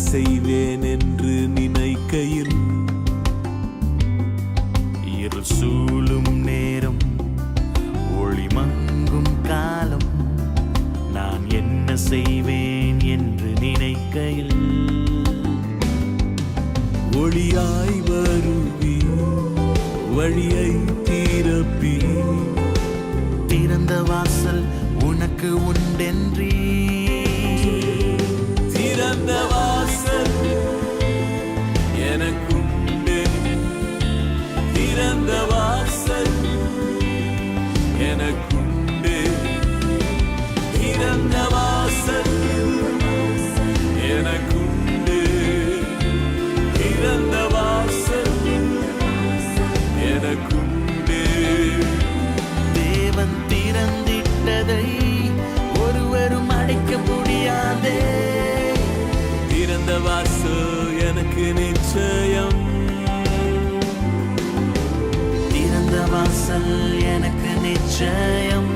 செய்வேன் என்று நினைக்கையில், இருள் சூழும் நேரம், ஒளி மங்கும் காலம், நான் என்ன செய்வேன் என்று நினைக்கையில், ஒளியாய் வருவி வழியை திறப்பி, திறந்த வாசல் உனக்கு உண்டென்றி, திறந்த வாசல் எனக்குண்டு, திறந்த வாசல் எனக்குண்டு, திறந்த வாசல் எனக்குண்டு, திறந்த வாசல் எனக்குண்டு. தேவன் திறந்திட்டதை ஒருவரும் அடைக்க முடியாதே, திறந்த வாசல் எனக்கு நிச்சயம், திறந்த வாசல் எனக்கு நிச்சயம்.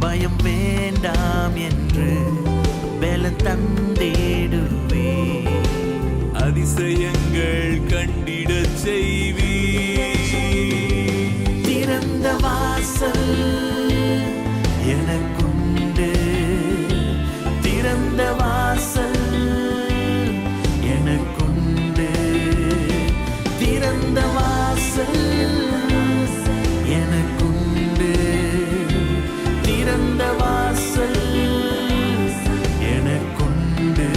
பயம் வேண்டாம் என்று பலன் தந்திடுவே, அதிசயங்கள் கண்டிடச் செய்வி, திறந்த வாசல் எனக்குண்டு, திறந்த வாசல் எனக்குண்டு, திறந்த வாசல் எனக்குண்டு, திறந்த வாசல் எனக்குண்டு.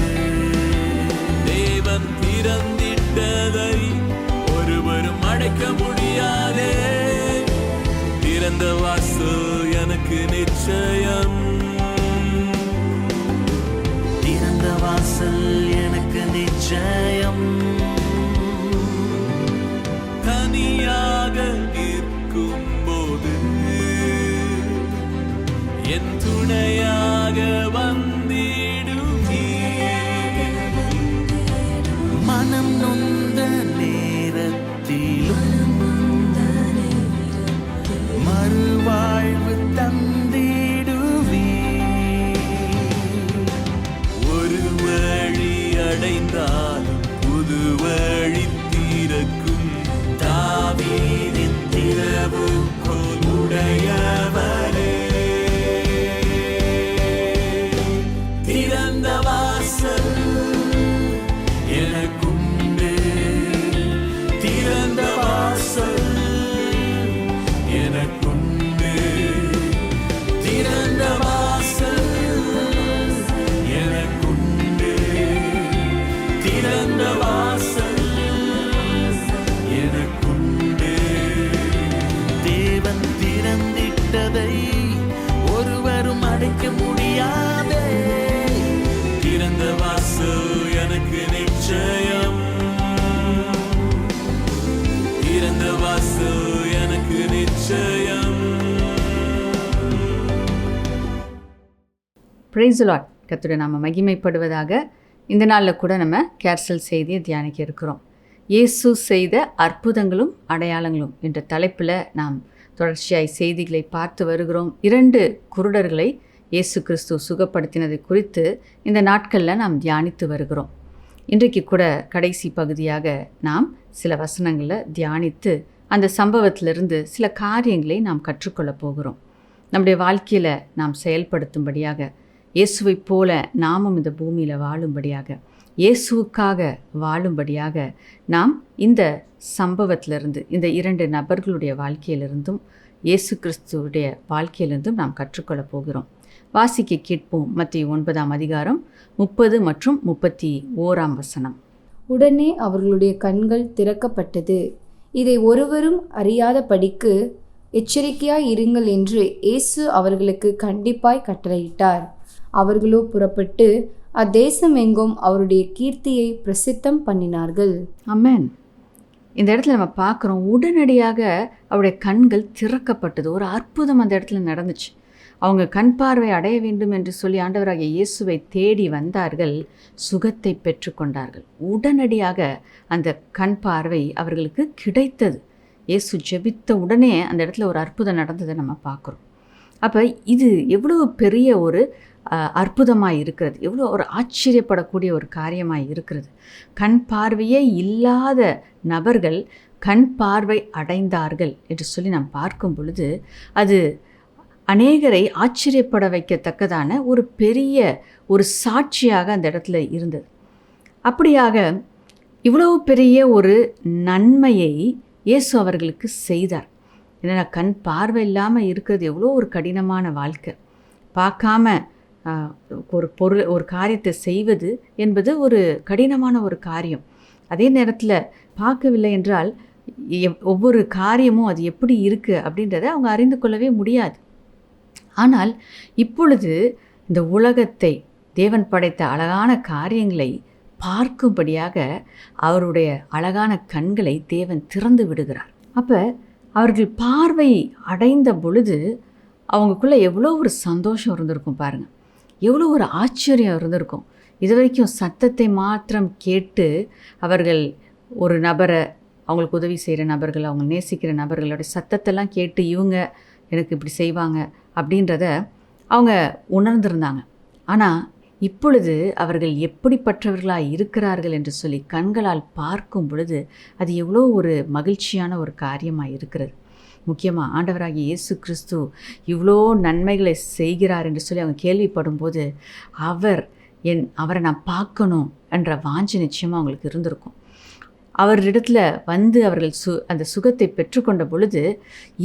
தேவன் திறந்திட்டதை ஒருவரும் அடைக்க முடியாதே, திறந்த வாசல் எனக்கு நிச்சயம், திறந்த வாசல் எனக்கு நிச்சயம். தனியாக இருக்கும் போது என் துணையாக வந்திடுவே, மனம் நொந்த நேரத்திலும் மறுவாழ்வு தந்திடுவே, ஒரு வழி அடைந்தால் புது வழி திறக்கும், தாவீதின் திறவுகோல் உடையவரே, திறந்த வாசல் எனக்குண்டு, திறந்த வாசல் எனக்குண்டு, திறந்த வாசல் எனக்குண்டு, திறந்த வாசல் எனக்குண்டு. தேவன் திறந்திட்டதை ஒருவரும் அடைக்க முடியாதே, திறந்த வாசல் எனக்கு நிச்சயம், திறந்த வாசல் எனக்கு நிச்சயம். Praise the Lord. கர்த்தருடைய நாம மகிமைப்படுவதாக. இந்த நாளில் கூட நம்ம கேர்சல் செய்தியை தியானிக்க இருக்கிறோம். இயேசு செய்த அற்புதங்களும் அடையாளங்களும் என்ற தலைப்பில் நாம் தொடர்ச்சியாய் செய்திகளை பார்த்து வருகிறோம். 2 குருடர்களை இயேசு கிறிஸ்து சுகப்படுத்தினது குறித்து இந்த நாட்களில் நாம் தியானித்து வருகிறோம். இன்றைக்கு கூட கடைசி பகுதியாக நாம் சில வசனங்களை தியானித்து அந்த சம்பவத்திலிருந்து சில காரியங்களை நாம் கற்றுக்கொள்ளப் போகிறோம். நம்முடைய வாழ்க்கையில் நாம் செயல்படுத்தும்படியாக, இயேசுவை போல நாமும் இந்த பூமியில் வாழும்படியாக, இயேசுவுக்காக வாழும்படியாக நாம் இந்த சம்பவத்திலிருந்து, இந்த 2 நபர்களுடைய வாழ்க்கையிலிருந்தும் இயேசு கிறிஸ்துவுடைய வாழ்க்கையிலிருந்தும் நாம் கற்றுக்கொள்ளப் போகிறோம். வாசிக்க கேட்போம். மத்தேயு 9:30 மற்றும் 31. உடனே அவர்களுடைய கண்கள் திறக்கப்பட்டது. இதை ஒருவரும் அறியாதபடிக்கு எச்சரிக்கையாய் இருங்கள் என்று இயேசு அவர்களுக்கு கண்டிப்பாய் கட்டளையிட்டார். அவர்களோ புறப்பட்டு அத்தேசம் எங்கும் அவருடைய கீர்த்தியை பிரசித்தம் பண்ணினார்கள். ஆமென். இந்த இடத்துல நம்ம பார்க்குறோம், உடனடியாக அவருடைய கண்கள் திறக்கப்பட்டது. ஒரு அற்புதம் அந்த இடத்துல நடந்துச்சு. அவங்க கண் பார்வை அடைய வேண்டும் என்று சொல்லி ஆண்டவராகிய இயேசுவை தேடி வந்தார்கள், சுகத்தை பெற்றுக்கொண்டார்கள். உடனடியாக அந்த கண் பார்வை அவர்களுக்கு கிடைத்தது. இயேசு ஜெபித்த உடனே அந்த இடத்துல ஒரு அற்புதம் நடந்ததை நம்ம பார்க்குறோம். அப்போ இது எவ்வளோ பெரிய ஒரு அற்புதமாக இருக்கிறது, எவ்வளோ ஒரு ஆச்சரியப்படக்கூடிய ஒரு காரியமாக இருக்கிறது. கண் பார்வையே இல்லாத நபர்கள் கண் பார்வை அடைந்தார்கள் என்று சொல்லி நாம் பார்க்கும் பொழுது அது அநேகரை ஆச்சரியப்பட வைக்கத்தக்கதான ஒரு பெரிய ஒரு சாட்சியாக அந்த இடத்துல இருந்தது. அப்படியாக இவ்வளவு பெரிய ஒரு நன்மையை இயேசு அவர்களுக்கு செய்தார். ஏன்னா கண் பார்வை இல்லாமல் இருக்கிறது எவ்வளோ ஒரு கடினமான வாழ்க்கை. பார்க்காம ஒரு காரியத்தை செய்வது என்பது ஒரு கடினமான ஒரு காரியம். அதே நேரத்தில் பார்க்கவில்லை என்றால் ஒவ்வொரு காரியமும் அது எப்படி இருக்குது அப்படின்றத அவங்க அறிந்து கொள்ளவே முடியாது. ஆனால் இப்பொழுது இந்த உலகத்தை, தேவன் படைத்த அழகான காரியங்களை பார்க்கும்படியாக அவருடைய அழகான கண்களை தேவன் திறந்து விடுகிறார். அப்போ அவர்கள் பார்வை அடைந்த பொழுது அவங்களுக்குள்ளே எவ்வளோ ஒரு சந்தோஷம் இருந்திருக்கும் பாருங்கள், எவ்வளோ ஒரு ஆச்சரியம் இருந்திருக்கும். இது வரைக்கும் சத்தத்தை மாத்திரம் கேட்டு அவர்கள் ஒரு நபரை, அவங்களுக்கு உதவி செய்கிற நபர்கள், அவங்க நேசிக்கிற நபர்களோட சத்தத்தெல்லாம் கேட்டு இவங்க எனக்கு இப்படி செய்வாங்க அப்படின்றத அவங்க உணர்ந்திருந்தாங்க. ஆனால் இப்பொழுது அவர்கள் எப்படிப்பட்டவர்களாக இருக்கிறார்கள் என்று சொல்லி கண்களால் பார்க்கும் பொழுது அது எவ்வளோ ஒரு மகிழ்ச்சியான ஒரு காரியமாக இருக்கிறது. முக்கியமாக ஆண்டவராகிய இயேசு கிறிஸ்து இவ்வளோ நன்மைகளை செய்கிறார் என்று சொல்லி அவங்க கேள்விப்படும் போது அவரை நான் பார்க்கணும் என்ற வாஞ்சை நிச்சயமாக அவங்களுக்கு இருந்திருக்கும். அவரிடத்துல வந்து அவர்கள் அந்த சுகத்தை பெற்றுக்கொண்ட பொழுது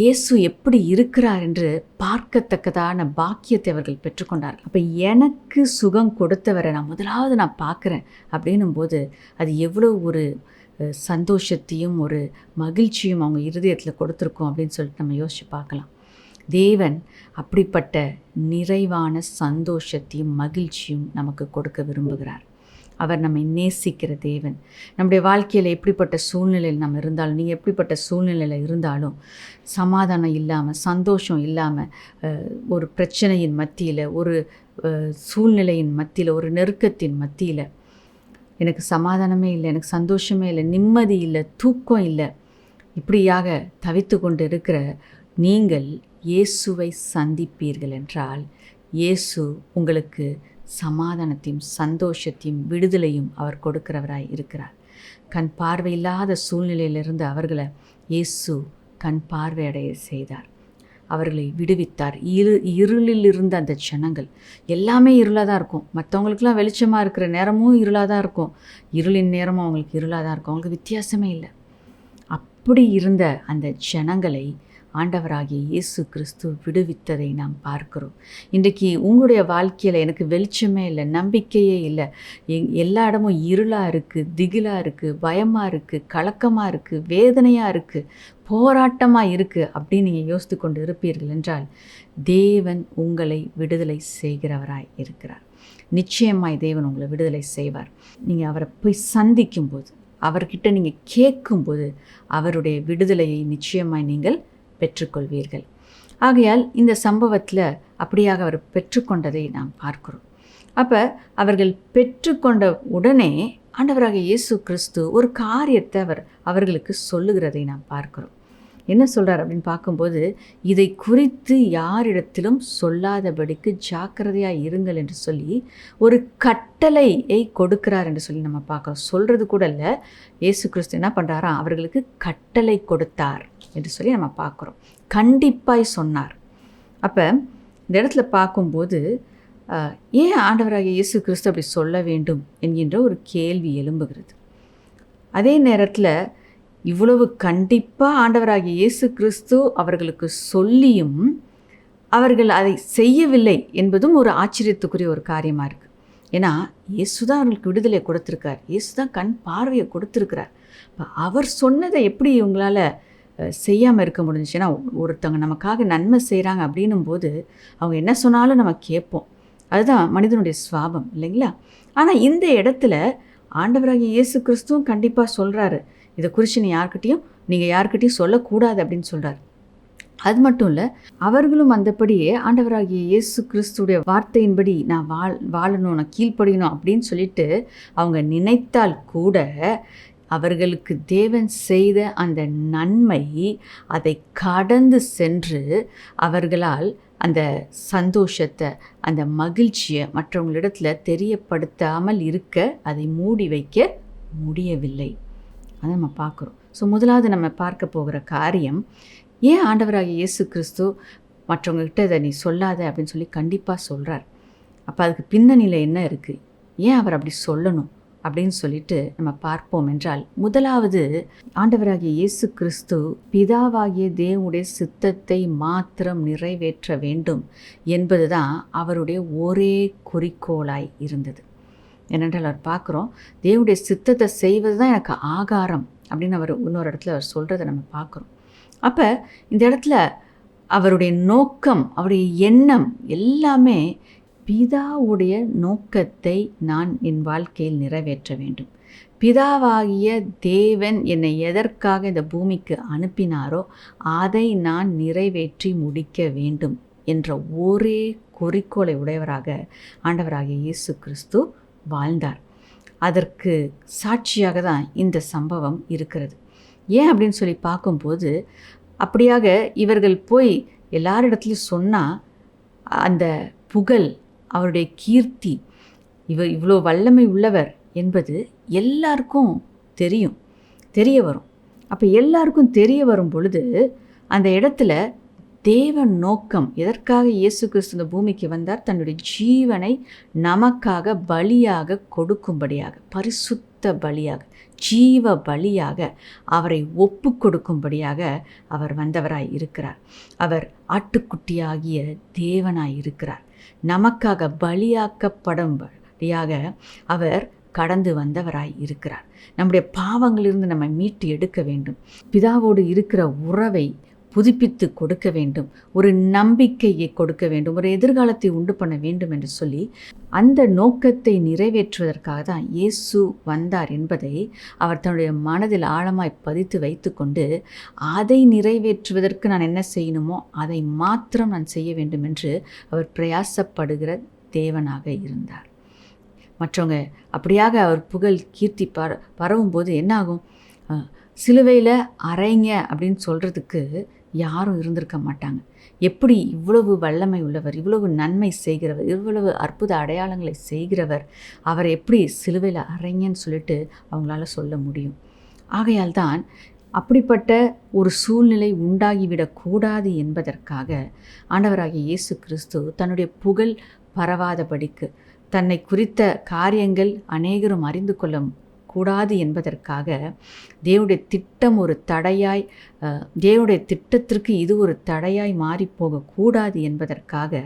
இயேசு எப்படி இருக்கிறார் என்று பார்க்கத்தக்கதான பாக்கியத்தை அவர்கள் பெற்றுக்கொண்டார்கள். அப்போ எனக்கு சுகம் கொடுத்தவரை நான் பார்க்குறேன் அப்படின்னும் போது அது எவ்வளோ ஒரு சந்தோஷத்தையும் ஒரு மகிழ்ச்சியும் அவங்க இருதயத்தில் கொடுத்துருக்கோம் அப்படின்னு சொல்லிட்டு நம்ம யோசித்து பார்க்கலாம். தேவன் அப்படிப்பட்ட நிறைவான சந்தோஷத்தையும் மகிழ்ச்சியும் நமக்கு கொடுக்க விரும்புகிறார். அவர் நம்மை நேசிக்கிற தேவன். நம்முடைய வாழ்க்கையில் எப்படிப்பட்ட சூழ்நிலையில் நம்ம இருந்தாலும், நீங்கள் எப்படிப்பட்ட சூழ்நிலையில் இருந்தாலும் சமாதானம் இல்லாமல், சந்தோஷம் இல்லாமல், ஒரு பிரச்சனையின் மத்தியில், ஒரு சூழ்நிலையின் மத்தியில், ஒரு நெருக்கத்தின் மத்தியில் எனக்கு சமாதானமே இல்லை, எனக்கு சந்தோஷமே இல்லை, நிம்மதி இல்லை, தூக்கம் இல்லை, இப்படியாக தவித்து கொண்டு இருக்கிற நீங்கள் இயேசுவை சந்திப்பீர்கள் என்றால் இயேசு உங்களுக்கு சமாதானத்தையும் சந்தோஷத்தையும் விடுதலையும் அவர் கொடுக்கிறவராய் இருக்கிறார். கண் பார்வையில்லாத சூழ்நிலையிலிருந்து அவர்களை இயேசு கண் பார்வையடைய செய்தார். அவர்களை விடுவித்தார். இருளில் இருந்த அந்த ஜனங்கள் எல்லாமே இருளாக தான் இருக்கும். மற்றவங்களுக்கெல்லாம் வெளிச்சமாக இருக்கிற நேரமும் இருளாக தான் இருக்கும், இருளின் நேரமும் அவங்களுக்கு இருளாக தான் இருக்கும். அவங்களுக்கு வித்தியாசமே இல்லை. அப்படி இருந்த அந்த ஜனங்களை ஆண்டவராகிய இயேசு கிறிஸ்து விடுவித்ததை நாம் பார்க்கிறோம். இன்றைக்கு உங்களுடைய வாழ்க்கையில் எனக்கு வெளிச்சமே இல்லை, நம்பிக்கையே இல்லை, எல்லா இடமும் இருளாக இருக்குது, திகிலாக இருக்குது, பயமாக இருக்குது, கலக்கமாக இருக்குது, வேதனையாக இருக்குது, போராட்டமாக இருக்குது அப்படின்னு நீங்கள் யோசித்து கொண்டு இருப்பீர்கள் என்றால் தேவன் உங்களை விடுதலை செய்கிறவராய் இருக்கிறார். நிச்சயமாய் தேவன் உங்களை விடுதலை செய்வார். நீங்கள் அவரை போய் சந்திக்கும்போது, அவர்கிட்ட நீங்கள் கேட்கும்போது அவருடைய விடுதலையை நிச்சயமாய் நீங்கள் பெற்றுக்கொள்வீர்கள். ஆகையால் இந்த சம்பவத்தில் அப்படியாக அவர் பெற்றுக்கொண்டதை நாம் பார்க்கிறோம். அப்போ அவர்கள் பெற்றுக்கொண்ட உடனே ஆண்டவராகிய இயேசு கிறிஸ்து ஒரு காரியத்தை அவர்களுக்கு சொல்லுகிறதை நாம் பார்க்கிறோம். என்ன சொல்கிறார் அப்படின்னு பார்க்கும்போது, இதை குறித்து யாரிடத்திலும் சொல்லாதபடிக்கு ஜாக்கிரதையாக இருங்கள் என்று சொல்லி ஒரு கட்டளையை கொடுக்கிறார் என்று சொல்லி நம்ம பார்க்குறோம். சொல்கிறது கூட இல்லை, இயேசு கிறிஸ்து என்ன பண்ணுறாரா, அவர்களுக்கு கட்டளை கொடுத்தார் என்று சொல்லி நம்ம பார்க்குறோம். கண்டிப்பாய் சொன்னார். அப்போ இந்த இடத்துல பார்க்கும்போது ஏன் ஆண்டவராகிய இயேசு கிறிஸ்து அப்படி சொல்ல வேண்டும் என்கின்ற ஒரு கேள்வி எழும்புகிறது. அதே நேரத்தில் இவ்வளவு கண்டிப்பாக ஆண்டவராகிய இயேசு கிறிஸ்து அவர்களுக்கு சொல்லியும் அவர்கள் அதை செய்யவில்லை என்பதும் ஒரு ஆச்சரியத்துக்குரிய ஒரு காரியமாக இருக்குது. ஏன்னா இயேசு தான் அவர்களுக்கு விடுதலை கொடுத்துருக்கார், இயேசு தான் கண் பார்வையை கொடுத்துருக்கிறார். இப்போ அவர் சொன்னதை எப்படி இவங்களால் செய்யாமல் இருக்க முடிஞ்சிச்சு? ஏன்னா ஒருத்தவங்க நமக்காக நன்மை செய்கிறாங்க அப்படின்னும் போது அவங்க என்ன சொன்னாலும் நம்ம கேட்போம். அதுதான் மனிதனுடைய சுவாபம் இல்லைங்களா? ஆனால் இந்த இடத்துல ஆண்டவராகிய இயேசு கிறிஸ்துவும் கண்டிப்பாக சொல்கிறாரு, இதை குறித்து நீங்கள் யார்கிட்டையும் சொல்லக்கூடாது அப்படின்னு சொல்கிறார். அது மட்டும் இல்லை, அவர்களும் அந்தபடியே ஆண்டவராகிய இயேசு கிறிஸ்துடைய வார்த்தையின்படி நான் வாழணும், நான் கீழ்ப்படியணும் அப்படின்னு சொல்லிட்டு அவங்க நினைத்தால் கூட அவர்களுக்கு தேவன் செய்த அந்த நன்மை அதை கடந்து சென்று அவர்களால் அந்த சந்தோஷத்தை, அந்த மகிழ்ச்சியை மற்றவங்களிடத்தில் தெரியப்படுத்தாமல் இருக்க, அதை மூடி வைக்க முடியவில்லை. அதை நம்ம பார்க்குறோம். ஸோ முதலாவது நம்ம பார்க்க போகிற காரியம், ஏன் ஆண்டவராகிய இயேசு கிறிஸ்து மற்றவங்ககிட்ட இதை நீ சொல்லாத அப்படின்னு சொல்லி கண்டிப்பாக சொல்கிறார். அப்போ அதுக்கு பின்னணியில் என்ன இருக்குது, ஏன் அவர் அப்படி சொல்லணும் அப்படின்னு சொல்லிட்டு நம்ம பார்ப்போம் என்றால், முதலாவது ஆண்டவராகிய இயேசு கிறிஸ்து பிதாவாகிய தேவனுடைய சித்தத்தை மாத்திரம் நிறைவேற்ற வேண்டும் என்பது தான் அவருடைய ஒரே குறிக்கோளாய் இருந்தது. ஏனென்றால் அவர் பார்க்குறோம், தேவனுடைய சித்தத்தை செய்வது தான் எனக்கு ஆகாரம் அப்படின்னு அவர் இன்னொரு இடத்துல அவர் சொல்கிறத நம்ம பார்க்குறோம். அப்போ இந்த இடத்துல அவருடைய நோக்கம், அவருடைய எண்ணம் எல்லாமே பிதாவுடைய நோக்கத்தை நான் என் வாழ்க்கையில் நிறைவேற்ற வேண்டும். பிதாவாகிய தேவன் என்னை எதற்காக இந்த பூமிக்கு அனுப்பினாரோ அதை நான் நிறைவேற்றி முடிக்க வேண்டும் என்ற ஒரே குறிக்கோளை உடையவராக ஆண்டவராகிய இயேசு கிறிஸ்து வாழ்ந்தார். அதற்கு சாட்சியாக தான் இந்த சம்பவம் இருக்கிறது. ஏன் அப்படின்னு சொல்லி பார்க்கும்போது, அப்படியாக இவர்கள் போய் எல்லாரிடத்துலையும் சொன்னால் அந்த புகழ், அவருடைய கீர்த்தி, இவ்வளோ வல்லமை உள்ளவர் என்பது எல்லாருக்கும் தெரிய வரும். அப்போ எல்லாருக்கும் தெரிய வரும் பொழுது அந்த இடத்துல தேவன் நோக்கம், எதற்காக இயேசு கிறிஸ்து இந்த பூமிக்கு வந்தார், தன்னுடைய ஜீவனை நமக்காக பலியாக கொடுக்கும்படியாக, பரிசுத்த பலியாக, ஜீவ பலியாக அவரை ஒப்பு கொடுக்கும்படியாக அவர் வந்தவராய் இருக்கிறார். அவர் ஆட்டுக்குட்டியாகிய தேவனாய் இருக்கிறார். நமக்காக பலியாக்கப்படும்படியாக அவர் கடந்து வந்தவராய் இருக்கிறார். நம்முடைய பாவங்களிலிருந்து நம்மை மீட்டு எடுக்க வேண்டும், பிதாவோடு இருக்கிற உறவை புதுப்பித்து கொடுக்க வேண்டும், ஒரு நம்பிக்கையை கொடுக்க வேண்டும், ஒரு எதிர்காலத்தை உண்டு பண்ண வேண்டும் என்று சொல்லி அந்த நோக்கத்தை நிறைவேற்றுவதற்காக தான் இயேசு வந்தார் என்பதை அவர் தன்னுடைய மனதில் ஆழமாய் பதித்து வைத்து கொண்டு, அதை நிறைவேற்றுவதற்கு நான் என்ன செய்யணுமோ அதை மாத்திரம் நான் செய்ய வேண்டும் என்று அவர் பிரயாசப்படுகிற தேவனாக இருந்தார். மற்றவங்க அப்படியாக அவர் புகழ் கீர்த்தி பரவும் போது என்னாகும், சிலுவையில் அறைங்க அப்படின்னு சொல்கிறதுக்கு யாரும் இருந்திருக்க மாட்டாங்க. எப்படி இவ்வளவு வல்லமை உள்ளவர், இவ்வளவு நன்மை செய்கிறவர், இவ்வளவு அற்புத அடையாளங்களை செய்கிறவர், அவரை எப்படி சிலுவையில் அறைங்கன்னு சொல்லிட்டு அவங்களால சொல்ல முடியும்? ஆகையால் தான் அப்படிப்பட்ட ஒரு சூழ்நிலை உண்டாகிவிடக்கூடாது என்பதற்காக ஆண்டவராகிய இயேசு கிறிஸ்து தன்னுடைய புகழ் பரவாதபடிக்கு, தன்னை குறித்த காரியங்கள் அநேகரும் அறிந்து கொள்ள கூடாது என்பதற்காக தேவனுடைய திட்டம் ஒரு தடையாய், தேவனுடைய திட்டத்திற்கு இது ஒரு தடையாய் மாறி போகக்கூடாது என்பதற்காக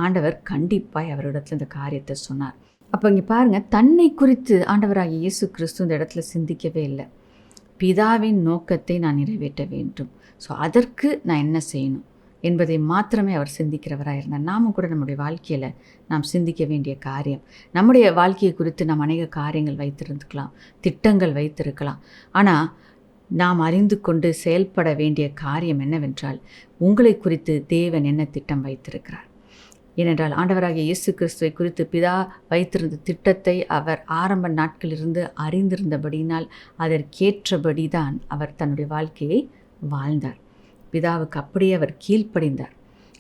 ஆண்டவர் கண்டிப்பாய் அவரிடத்துல இந்த காரியத்தை சொன்னார். அப்போ இங்கே பாருங்கள், தன்னை குறித்து ஆண்டவராகிய இயேசு கிறிஸ்து இந்த இடத்துல சிந்திக்கவே இல்லை. பிதாவின் நோக்கத்தை நான் நிறைவேற்ற வேண்டும், ஸோ அதற்கு நான் என்ன செய்யணும் என்பதை மாத்திரமே அவர் சிந்திக்கிறவராக இருந்தார். நாமும் கூட நம்முடைய வாழ்க்கையில் நாம் சிந்திக்க வேண்டிய காரியம், நம்முடைய வாழ்க்கையை குறித்து நாம் அநேக காரியங்கள் வைத்திருந்துக்கலாம், திட்டங்கள் வைத்திருக்கலாம். ஆனால் நாம் அறிந்து கொண்டு செயல்பட வேண்டிய காரியம் என்னவென்றால், உங்களை குறித்து தேவன் என்ன திட்டம் வைத்திருக்கிறார். ஏனென்றால் ஆண்டவராகிய இயேசு கிறிஸ்துவை குறித்து பிதா வைத்திருந்த திட்டத்தை அவர் ஆரம்ப நாட்களிலிருந்து அறிந்திருந்தபடியினால் அதற்கேற்றபடி தான் அவர் தன்னுடைய வாழ்க்கையை வாழ்ந்தார். பிதாவுக்கு அப்படியே அவர் கீழ்ப்படிந்தார்.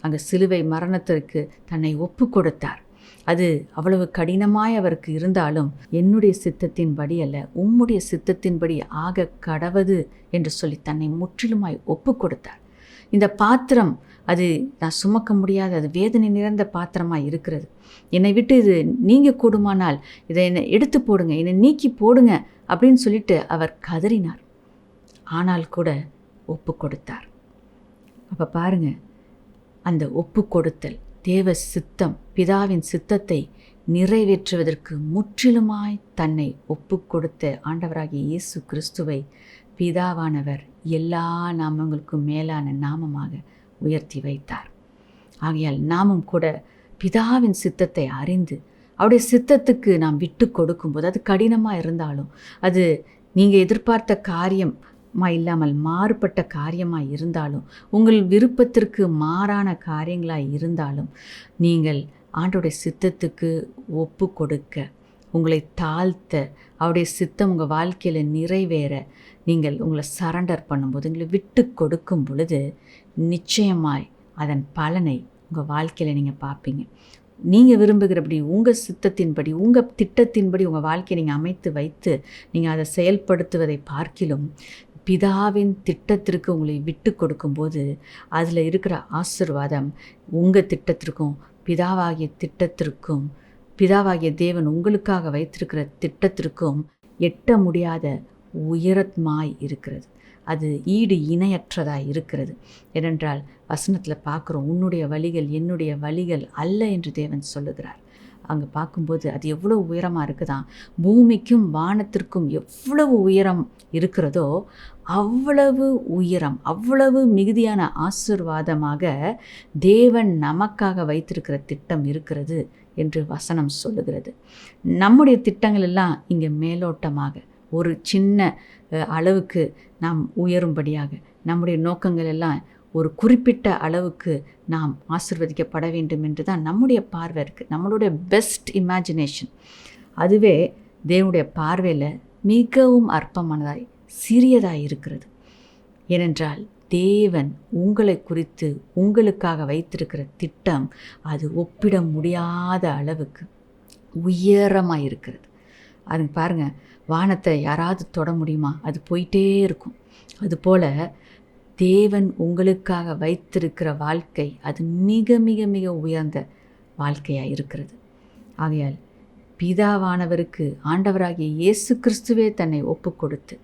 அங்கே சிலுவை மரணத்திற்கு தன்னை ஒப்பு கொடுத்தார். அது அவ்வளவு கடினமாய் அவருக்கு இருந்தாலும், என்னுடைய சித்தத்தின்படி அல்ல, உம்முடைய சித்தத்தின்படி ஆக கடவது என்று சொல்லி தன்னை முற்றிலுமாய் ஒப்பு கொடுத்தார். இந்த பாத்திரம் அது நான் சுமக்க முடியாத, அது வேதனை நிறைந்த பாத்திரமாக இருக்கிறது, என்னை விட்டு இது நீங்க கூடுமானால் இதை என்னை எடுத்து போடுங்க, என்னை நீக்கி போடுங்க அப்படின்னு சொல்லிட்டு அவர் கதறினார். ஆனால் கூட ஒப்பு கொடுத்தார். அப்போ பாருங்கள், அந்த ஒப்பு கொடுத்தல், தேவ சித்தம், பிதாவின் சித்தத்தை நிறைவேற்றுவதற்கு முற்றிலுமாய் தன்னை ஒப்பு கொடுத்த ஆண்டவராகிய இயேசு கிறிஸ்துவை பிதாவானவர் எல்லா நாமங்களுக்கும் மேலான நாமமாக உயர்த்தி வைத்தார். ஆகையால் நாமும் கூட பிதாவின் சித்தத்தை அறிந்து அவருடைய சித்தத்துக்கு நாம் விட்டு கொடுக்கும்போது, அது கடினமாக இருந்தாலும், அது நீங்கள் எதிர்பார்த்த காரியமாக இல்லாமல் மாறுபட்ட காரியமாக இருந்தாலும், உங்கள் விருப்பத்திற்கு மாறான காரியங்களாக இருந்தாலும், நீங்கள் ஆண்டோடைய சித்தத்துக்கு ஒப்பு கொடுக்க, உங்களை தாழ்த்த, அவருடைய சித்தம் உங்கள் வாழ்க்கையில் நிறைவேற நீங்கள் உங்களை சரண்டர் பண்ணும்போது, உங்களை விட்டு கொடுக்கும் பொழுது நிச்சயமாய் அதன் பலனை உங்கள் வாழ்க்கையில் நீங்கள் பார்ப்பீங்க. நீங்கள் விரும்புகிறபடி, உங்கள் சித்தத்தின்படி, உங்கள் திட்டத்தின்படி உங்கள் வாழ்க்கையை நீங்கள் அமைத்து வைத்து நீங்கள் அதை செயல்படுத்துவதை பார்க்கிலும் பிதாவின் திட்டத்திற்கு உங்களை விட்டு கொடுக்கும்போது அதில் இருக்கிற ஆசீர்வாதம் உங்கள் திட்டத்திற்கும் பிதாவாகிய திட்டத்திற்கும், பிதாவாகிய தேவன் உங்களுக்காக வைத்திருக்கிற திட்டத்திற்கும் எட்ட முடியாத உயரமாய் இருக்கிறது. அது ஈடு இணையற்றதாக இருக்கிறது. ஏனென்றால் வசனத்தில் பார்க்குறோம், உன்னுடைய வழிகள் என்னுடைய வழிகள் அல்ல என்று தேவன் சொல்லுகிறார். அங்கே பார்க்கும்போது அது எவ்வளோ உயரமாக இருக்குதான். பூமிக்கும் வானத்திற்கும் எவ்வளவு உயரம் இருக்கிறதோ அவ்வளவு உயரம், அவ்வளவு மிகுதியான ஆசீர்வாதமாக தேவன் நமக்காக வைத்திருக்கிற திட்டம் இருக்கிறது என்று வசனம் சொல்லுகிறது. நம்முடைய திட்டங்கள் எல்லாம் இங்கே மேலோட்டமாக ஒரு சின்ன அளவுக்கு நாம் உயரும்படியாக, நம்முடைய நோக்கங்கள் எல்லாம் ஒரு குறிப்பிட்ட அளவுக்கு நாம் ஆசீர்வதிக்கப்பட வேண்டும் என்று தான் நம்முடைய பார்வை இருக்குது. நம்மளுடைய பெஸ்ட் இமேஜினேஷன் அதுவே தேவனுடைய பார்வையில் மிகவும் அற்பமானதாய், சிறியதாய் இருக்கிறது. ஏனென்றால் தேவன் உங்களை குறித்து உங்களுக்காக வைத்திருக்கிற திட்டம் அது ஒப்பிட முடியாத அளவுக்கு உயரமாக இருக்கிறது. அது பாருங்கள், வானத்தை யாராவது தொட முடியுமா? அது போயிட்டே இருக்கும். அதுபோல் தேவன் உங்களுக்காக வைத்திருக்கிற வாழ்க்கை அது மிக மிக மிக உயர்ந்த வாழ்க்கையாக இருக்கிறது. ஆகையால் பிதாவானவருக்கு ஆண்டவராகிய இயேசு கிறிஸ்துவே தன்னை ஒப்பு கொடுத்து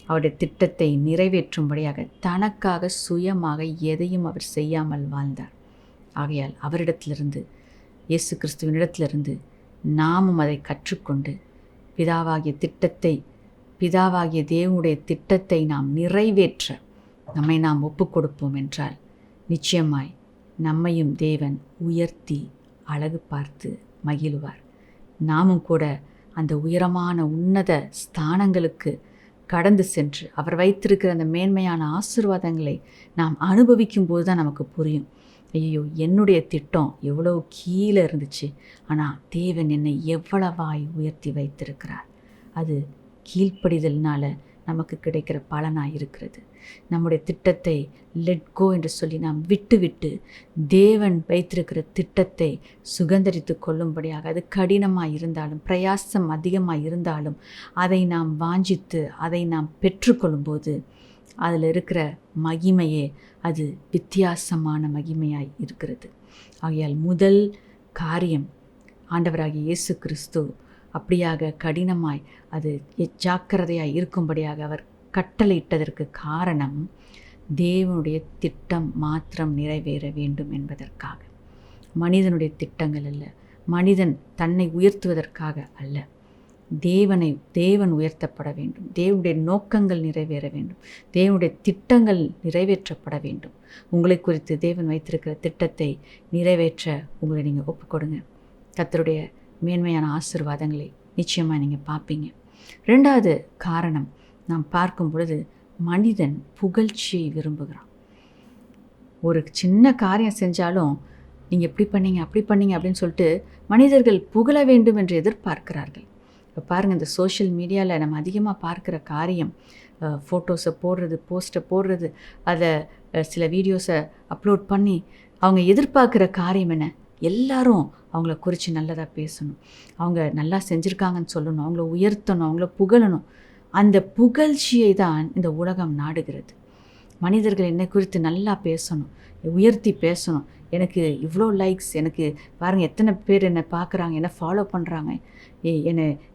அவருடைய திட்டத்தை நிறைவேற்றும்படியாக தனக்காக சுயமாக எதையும் அவர் செய்யாமல் வாழ்ந்தார். ஆகையால் அவரிடத்திலிருந்து, இயேசு கிறிஸ்துவனிடத்திலிருந்து நாமும் அதை கற்றுக்கொண்டு பிதாவாகிய தேவனுடைய திட்டத்தை நாம் நிறைவேற்ற நம்மை நாம் ஒப்பு கொடுப்போம் என்றால் நிச்சயமாய் நம்மையும் தேவன் உயர்த்தி அழகு பார்த்து மகிழுவார். நாமும் கூட அந்த உயரமான உன்னத ஸ்தானங்களுக்கு கடந்து சென்று அவர் வைத்திருக்கிற அந்த மேன்மையான ஆசீர்வாதங்களை நாம் அனுபவிக்கும் போது தான் நமக்கு புரியும், ஐயோ என்னுடைய திட்டம் எவ்வளோ கீழே இருந்துச்சு, ஆனால் தேவன் என்னை எவ்வளவாய் உயர்த்தி வைத்திருக்கிறார். அது கீழ்ப்படிதல்னால நமக்கு கிடைக்கிற பலனாக இருக்கிறது. நம்முடைய திட்டத்தை லெட் கோ என்று சொல்லி நாம் விட்டு தேவன் வைத்திருக்கிற திட்டத்தை சுகந்தரித்து கொள்ளும்படியாக, அது கடினமாக இருந்தாலும் பிரயாசம் அதிகமாக இருந்தாலும் அதை நாம் வாஞ்சித்து அதை நாம் பெற்றுக்கொள்ளும்போது அதில் இருக்கிற மகிமையே அது வித்தியாசமான மகிமையாய் இருக்கிறது. ஆகையால் முதல் காரியம், ஆண்டவராகிய இயேசு கிறிஸ்து அப்படியாக கடினமாய் அது ஜாக்கிரதையாய் இருக்கும்படியாக அவர் கட்டளையிட்டதற்கு காரணம் தேவனுடைய திட்டம் மாத்திரம் நிறைவேற வேண்டும் என்பதற்காக. மனிதனுடைய திட்டங்கள் அல்ல, மனிதன் தன்னை உயர்த்துவதற்காக அல்ல. தேவன் உயர்த்தப்பட வேண்டும், தேவனுடைய நோக்கங்கள் நிறைவேற வேண்டும், தேவனுடைய திட்டங்கள் நிறைவேற்றப்பட வேண்டும். உங்களை குறித்து தேவன் வைத்திருக்கிற திட்டத்தை நிறைவேற்ற உங்களை நீங்கள் ஒப்புக்கொடுங்க. கர்த்தருடைய மேன்மையான ஆசீர்வாதங்களை நிச்சயமாக நீங்கள் பார்ப்பீங்க. ரெண்டாவது காரணம் நாம் பார்க்கும் பொழுது, மனிதன் புகழ்ச்சியை விரும்புகிறான். ஒரு சின்ன காரியம் செஞ்சாலும் நீங்கள் இப்படி பண்ணீங்க அப்படி பண்ணீங்க அப்படின்னு சொல்லிட்டு மனிதர்கள் புகழ வேண்டும் என்று எதிர்பார்க்கிறார்கள். இப்போ பாருங்கள், இந்த சோஷியல் மீடியாவில் நம்ம அதிகமாக பார்க்குற காரியம், ஃபோட்டோஸை போடுறது, போஸ்ட்டை போடுறது, அதை சில வீடியோஸை அப்லோட் பண்ணி அவங்க எதிர்பார்க்குற காரியம் என்ன? எல்லாரும் அவங்கள குறித்து நல்லதாக பேசணும், அவங்க நல்லா செஞ்சுருக்காங்கன்னு சொல்லணும், அவங்கள உயர்த்தணும், அவங்கள புகழணும். அந்த புகழ்ச்சியை தான் இந்த உலகம் நாடுகிறது. மனிதர்கள் என்னை குறித்து நல்லா பேசணும், உயர்த்தி பேசணும், எனக்கு இவ்வளோ லைக்ஸ், எனக்கு பாருங்கள் எத்தனை பேர் என்னை பார்க்குறாங்க, என்னை ஃபாலோ பண்ணுறாங்க,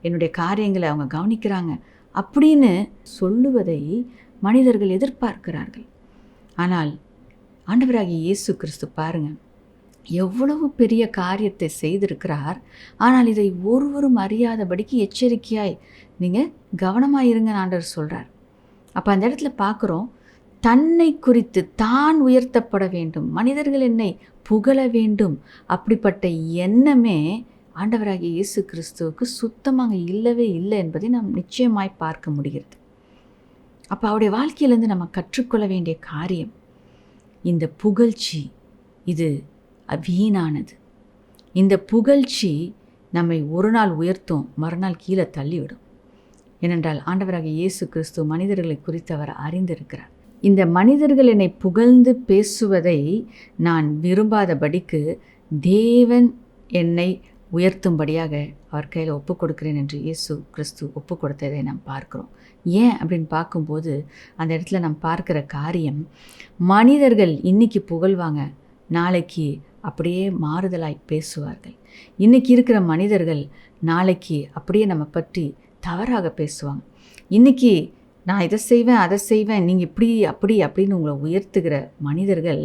என்னுடைய காரியங்களை அவங்க கவனிக்கிறாங்க அப்படின்னு சொல்லுவதை மனிதர்கள் எதிர்பார்க்கிறார்கள். ஆனால் ஆண்டவராகிய இயேசு கிறிஸ்து பாருங்க, எவ்வளவு பெரிய காரியத்தை செய்திருக்கிறார். ஆனால் இதை ஒருவரும் அறியாதபடிக்கு எச்சரிக்கையாய் நீங்கள் கவனமாக இருங்கன்னு ஆண்டவர் சொல்கிறார். அப்போ அந்த இடத்துல பார்க்குறோம், தன்னை குறித்து தான் உயர்த்தப்பட வேண்டும், மனிதர்கள் என்னை புகழ வேண்டும், அப்படிப்பட்ட எண்ணமே ஆண்டவராகிய இயேசு கிறிஸ்துவுக்கு சுத்தமாக இல்லவே இல்லை என்பதை நாம் நிச்சயமாய் பார்க்க முடிகிறது. அப்போ அவருடைய வாழ்க்கையிலேருந்து நம்ம கற்றுக்கொள்ள வேண்டிய காரியம், இந்த புகழ்ச்சி இது வீணானது. இந்த புகழ்ச்சி நம்மை ஒரு நாள் உயர்த்தும், மறுநாள் கீழே தள்ளிவிடும். ஏனென்றால் ஆண்டவராகிய இயேசு கிறிஸ்து மனிதர்களை குறித்து அவர் அறிந்திருக்கிறார். இந்த மனிதர்கள் என்னை புகழ்ந்து பேசுவதை நான் விரும்பாதபடிக்கு தேவன் என்னை உயர்த்தும்படியாக அவர் கையில் ஒப்பு கொடுக்கிறேன் என்று இயேசு கிறிஸ்து ஒப்பு கொடுத்ததை நாம் பார்க்குறோம். ஏன் அப்படின்னு பார்க்கும்போது அந்த இடத்துல நாம் பார்க்குற காரியம், மனிதர்கள் இன்றைக்கி புகழ்வாங்க, நாளைக்கு அப்படியே மாறுதலாய் பேசுவார்கள். இன்றைக்கி இருக்கிற மனிதர்கள் நாளைக்கு அப்படியே நம்ம பற்றி தவறாக பேசுவாங்க. இன்றைக்கி நான் இதை செய்வேன் அதை செய்வேன், நீங்கள் இப்படி அப்படி அப்படின்னு உங்களை உயர்த்துகிற மனிதர்கள்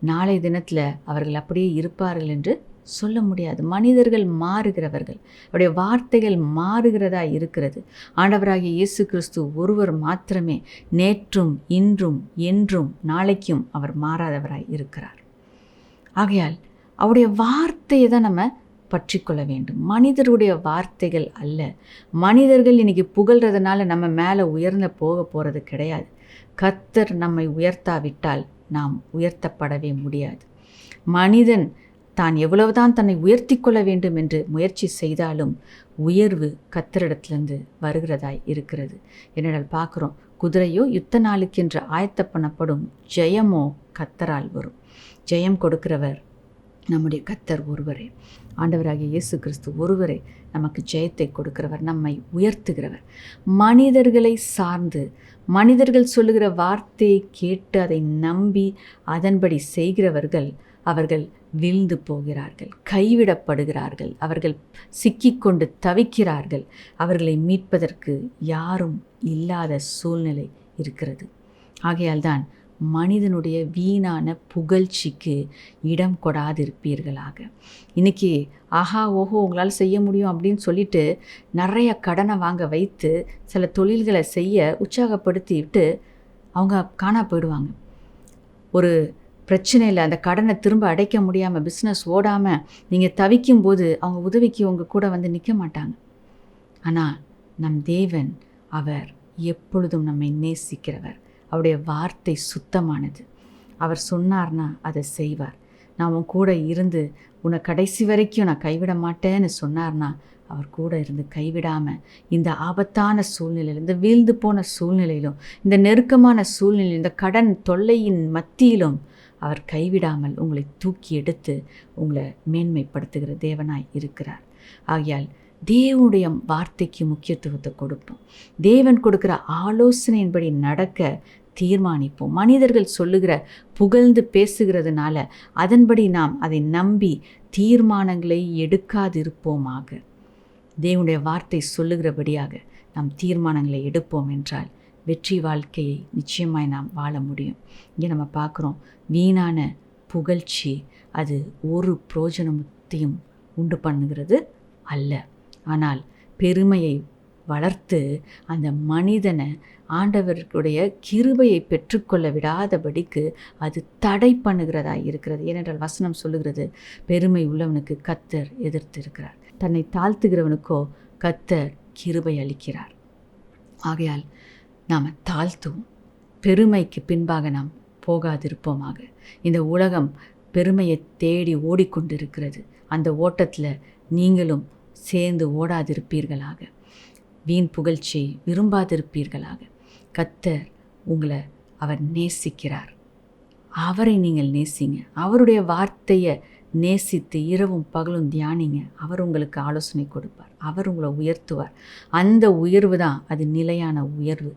நாளை தினத்தில் அவர்கள் அப்படியே இருப்பார்கள் என்று சொல்ல முடியாது. மனிதர்கள் மாறுகிறவர்கள், அவருடைய வார்த்தைகள் மாறுகிறதா இருக்கிறது. ஆண்டவராகிய இயேசு கிறிஸ்து ஒருவர் மாத்திரமே நேற்றும் இன்றும் என்றும் நாளைக்கும் அவர் மாறாதவராய் இருக்கிறார். ஆகையால் அவருடைய வார்த்தையை தான் நம்ம பற்றி கொள்ள வேண்டும், மனிதருடைய வார்த்தைகள் அல்ல. மனிதர்கள் இன்றைக்கி புகழ்கிறதுனால நம்ம மேலே உயர்ந்த போகிறது கிடையாது. கர்த்தர் நம்மை உயர்த்தாவிட்டால் நாம் உயர்த்தப்படவே முடியாது. மனிதன் தான் எவ்வளவுதான் தன்னை உயர்த்தி கொள்ள வேண்டும் என்று முயற்சி செய்தாலும் உயர்வு கர்த்தரிடத்திலிருந்து வருகிறதாய் இருக்கிறது. என்னென்றால் பார்க்குறோம், குதிரையோ யுத்த நாளுக்கென்று ஆயத்த பண்ணப்படும், ஜெயமோ கர்த்தரால் வரும். ஜெயம் கொடுக்கிறவர் நம்முடைய கர்த்தர் ஒருவரே. ஆண்டவராகிய இயேசு கிறிஸ்து ஒருவரே நமக்கு ஜெயத்தை கொடுக்கிறவர், நம்மை உயர்த்துகிறவர். மனிதர்களை சார்ந்து மனிதர்கள் சொல்லுகிற வார்த்தையை கேட்டு அதை நம்பி அதன்படி செய்கிறவர்கள் அவர்கள் வீழ்ந்து போகிறார்கள், கைவிடப்படுகிறார்கள், அவர்கள் சிக்கிக்கொண்டு தவிக்கிறார்கள். அவர்களை மீட்பதற்கு யாரும் இல்லாத சூழ்நிலை இருக்கிறது. ஆகையால் தான் மனிதனுடைய வீணான புகழ்ச்சிக்கு இடம் கொடாதிருப்பீர்களாக. இன்றைக்கி ஆஹா ஓஹோ உங்களால் செய்ய முடியும் அப்படின்னு சொல்லிட்டு நிறைய கடனை வாங்க வைத்து சில தொழில்களை செய்ய உற்சாகப்படுத்திவிட்டு அவங்க காணா போயிடுவாங்க. ஒரு பிரச்சனையில் அந்த கடனை திரும்ப அடைக்க முடியாமல் பிஸ்னஸ் ஓடாமல் நீங்கள் தவிக்கும்போது அவங்க உதவிக்கு உங்கள் கூட வந்து நிற்க மாட்டாங்க. ஆனால் நம் தேவன் அவர் எப்பொழுதும் நம்மை நேசிக்கிறவர். அவருடைய வார்த்தை சுத்தமானது. அவர் சொன்னார்னா அதை செய்வார். நான் உன் கூட இருந்து உன்னை கடைசி வரைக்கும் நான் கைவிட மாட்டேன்னு சொன்னார்னா அவர் கூட இருந்து கைவிடாமல் இந்த ஆபத்தான சூழ்நிலையில், இந்த வீழ்ந்து போன சூழ்நிலையிலும், இந்த நெருக்கமான சூழ்நிலையில், இந்த கடன் தொல்லையின் மத்தியிலும் அவர் கைவிடாமல் உங்களை தூக்கி எடுத்து உங்களை மேன்மைப்படுத்துகிற தேவனாய் இருக்கிறார். ஆகையால் தேவனுடைய வார்த்தைக்கு முக்கியத்துவத்தை கொடுப்போம். தேவன் கொடுக்கிற ஆலோசனையின்படி நடக்க தீர்மானிப்போம். மனிதர்கள் சொல்லுகிற புகழ்ந்து பேசுகிறதுனால அதன்படி நாம் அதை நம்பி தீர்மானங்களை எடுக்காதிருப்போமாக. தேவனுடைய வார்த்தை சொல்லுகிறபடியாக நாம் தீர்மானங்களை எடுப்போம் என்றால் வெற்றி வாழ்க்கையை நிச்சயமாய் நாம் வாழ முடியும். இங்கே நம்ம பார்க்குறோம், வீணான புகழ்ச்சி அது ஒரு பிரயோஜனத்தையும் உண்டு பண்ணுகிறது அல்ல. ஆனால் பெருமையை வளர்த்து அந்த மனிதனை ஆண்டவருடைய கிருபையை பெற்றுக்கொள்ள விடாதபடிக்கு அது தடை பண்ணுகிறதா இருக்கிறது. ஏனென்றால் வசனம் சொல்லுகிறது, பெருமை உள்ளவனுக்கு கர்த்தர் எதிர்த்து இருக்கிறார், தன்னை தாழ்த்துகிறவனுக்கோ கர்த்தர் கிருபை அளிக்கிறார். ஆகையால் நாம் தாழ்த்துவோம், பெருமைக்கு பின்பாக நாம் போகாதிருப்போமாக. இந்த உலகம் பெருமையை தேடி ஓடிக்கொண்டிருக்கிறது. அந்த ஓட்டத்தில் நீங்களும் சேர்ந்து ஓடாதிருப்பீர்களாக, வீண் புகழ்ச்சியை விரும்பாதிருப்பீர்களாக. கர்த்தர் உங்களை அவர் நேசிக்கிறார். அவரை நீங்கள் நேசிங்க. அவருடைய வார்த்தையை நேசித்து இரவும் பகலும் தியானிங்க. அவர் உங்களுக்கு ஆலோசனை கொடுப்பார். அவர் உங்களை உயர்த்துவார். அந்த உயர்வு தான் அது நிலையான உயர்வு.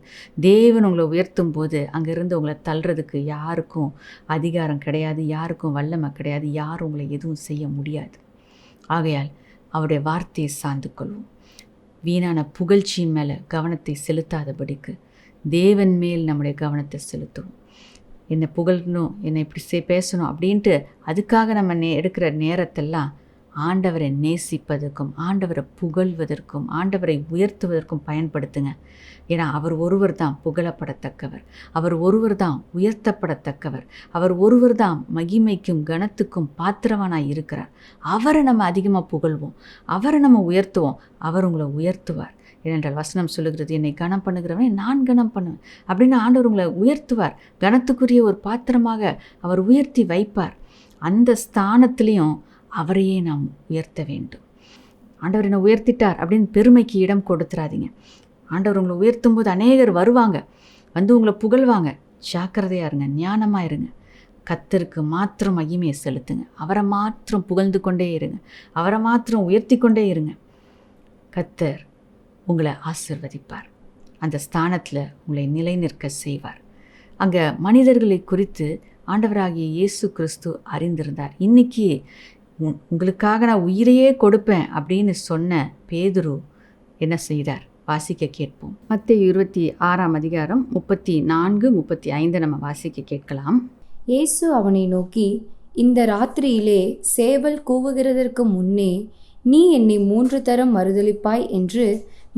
தேவன் உங்களை உயர்த்தும் போது அங்கேருந்து உங்களை தள்ளுறதுக்கு யாருக்கும் அதிகாரம் கிடையாது, யாருக்கும் வல்லமை கிடையாது, யாரும் உங்களை எதுவும் செய்ய முடியாது. ஆகையால் அவருடைய வார்த்தையை சார்ந்து கொள்வோம். வீணான புகழ்ச்சியின் மேலே கவனத்தை செலுத்தாதபடிக்கு தேவன் மேல் நம்முடைய கவனத்தை செலுத்துவோம். என்னை புகழணும், என்னை இப்படி பேசணும் அப்படின்ட்டு அதுக்காக நம்ம எடுக்கிற நேரத்தெல்லாம் ஆண்டவரை நேசிப்பதற்கும், ஆண்டவரை புகழ்வதற்கும், ஆண்டவரை உயர்த்துவதற்கும் பயன்படுத்துங்க. ஏன்னா அவர் ஒருவர் தான் புகழப்படத்தக்கவர், அவர் ஒருவர் தான் உயர்த்தப்படத்தக்கவர், அவர் ஒருவர் தான் மகிமைக்கும் கனத்துக்கும் பாத்திரவானாய் இருக்கிறார். அவரை நம்ம அதிகமாக புகழ்வோம், அவரை நம்ம உயர்த்துவோம், அவர் உங்களை உயர்த்துவார். ஏனென்றால் வசனம் சொல்லுகிறது, என்னை கனம் பண்ணுகிறவன் நான் கனம் பண்ணுவேன் அப்படின்னு ஆண்டவர் உங்களை உயர்த்துவார். கனத்துக்குரிய ஒரு பாத்திரமாக அவர் உயர்த்தி வைப்பார். அந்த ஸ்தானத்திலையும் அவரையே நாம் உயர்த்த வேண்டும். ஆண்டவர் என்னை உயர்த்திட்டார் அப்படின்னு பெருமைக்கு இடம் கொடுத்துறாதீங்க. ஆண்டவர் உங்களை உயர்த்தும் போது அநேகர் வருவாங்க, வந்து உங்களை புகழ்வாங்க. ஜாக்கிரதையாக இருங்க, ஞானமாக இருங்க. கர்த்தருக்கு மாத்திரம் மகிமையை செலுத்துங்க, அவரை மாத்திரம் புகழ்ந்து கொண்டே இருங்க, அவரை மாத்திரம் உயர்த்தி கொண்டே இருங்க. கர்த்தர் உங்களை ஆசீர்வதிப்பார், அந்த ஸ்தானத்தில் உங்களை நிலைநிற்க செய்வார். அங்கே மனிதர்களை குறித்து ஆண்டவராகிய இயேசு கிறிஸ்து அறிந்திருந்தார். இன்றைக்கி உங்களுக்காக நான் உயிரையே கொடுப்பேன் அப்படின்னு சொன்ன பேதுரு என்ன செய்தார்? வாசிக்க கேட்போம். மத்தேயு 26 34, 35 நம்ம வாசிக்க கேட்கலாம். இயேசு அவனை நோக்கி, இந்த ராத்திரியிலே சேவல் கூவுகிறதற்கு முன்னே நீ என்னை 3 தரம் மறுதலிப்பாய் என்று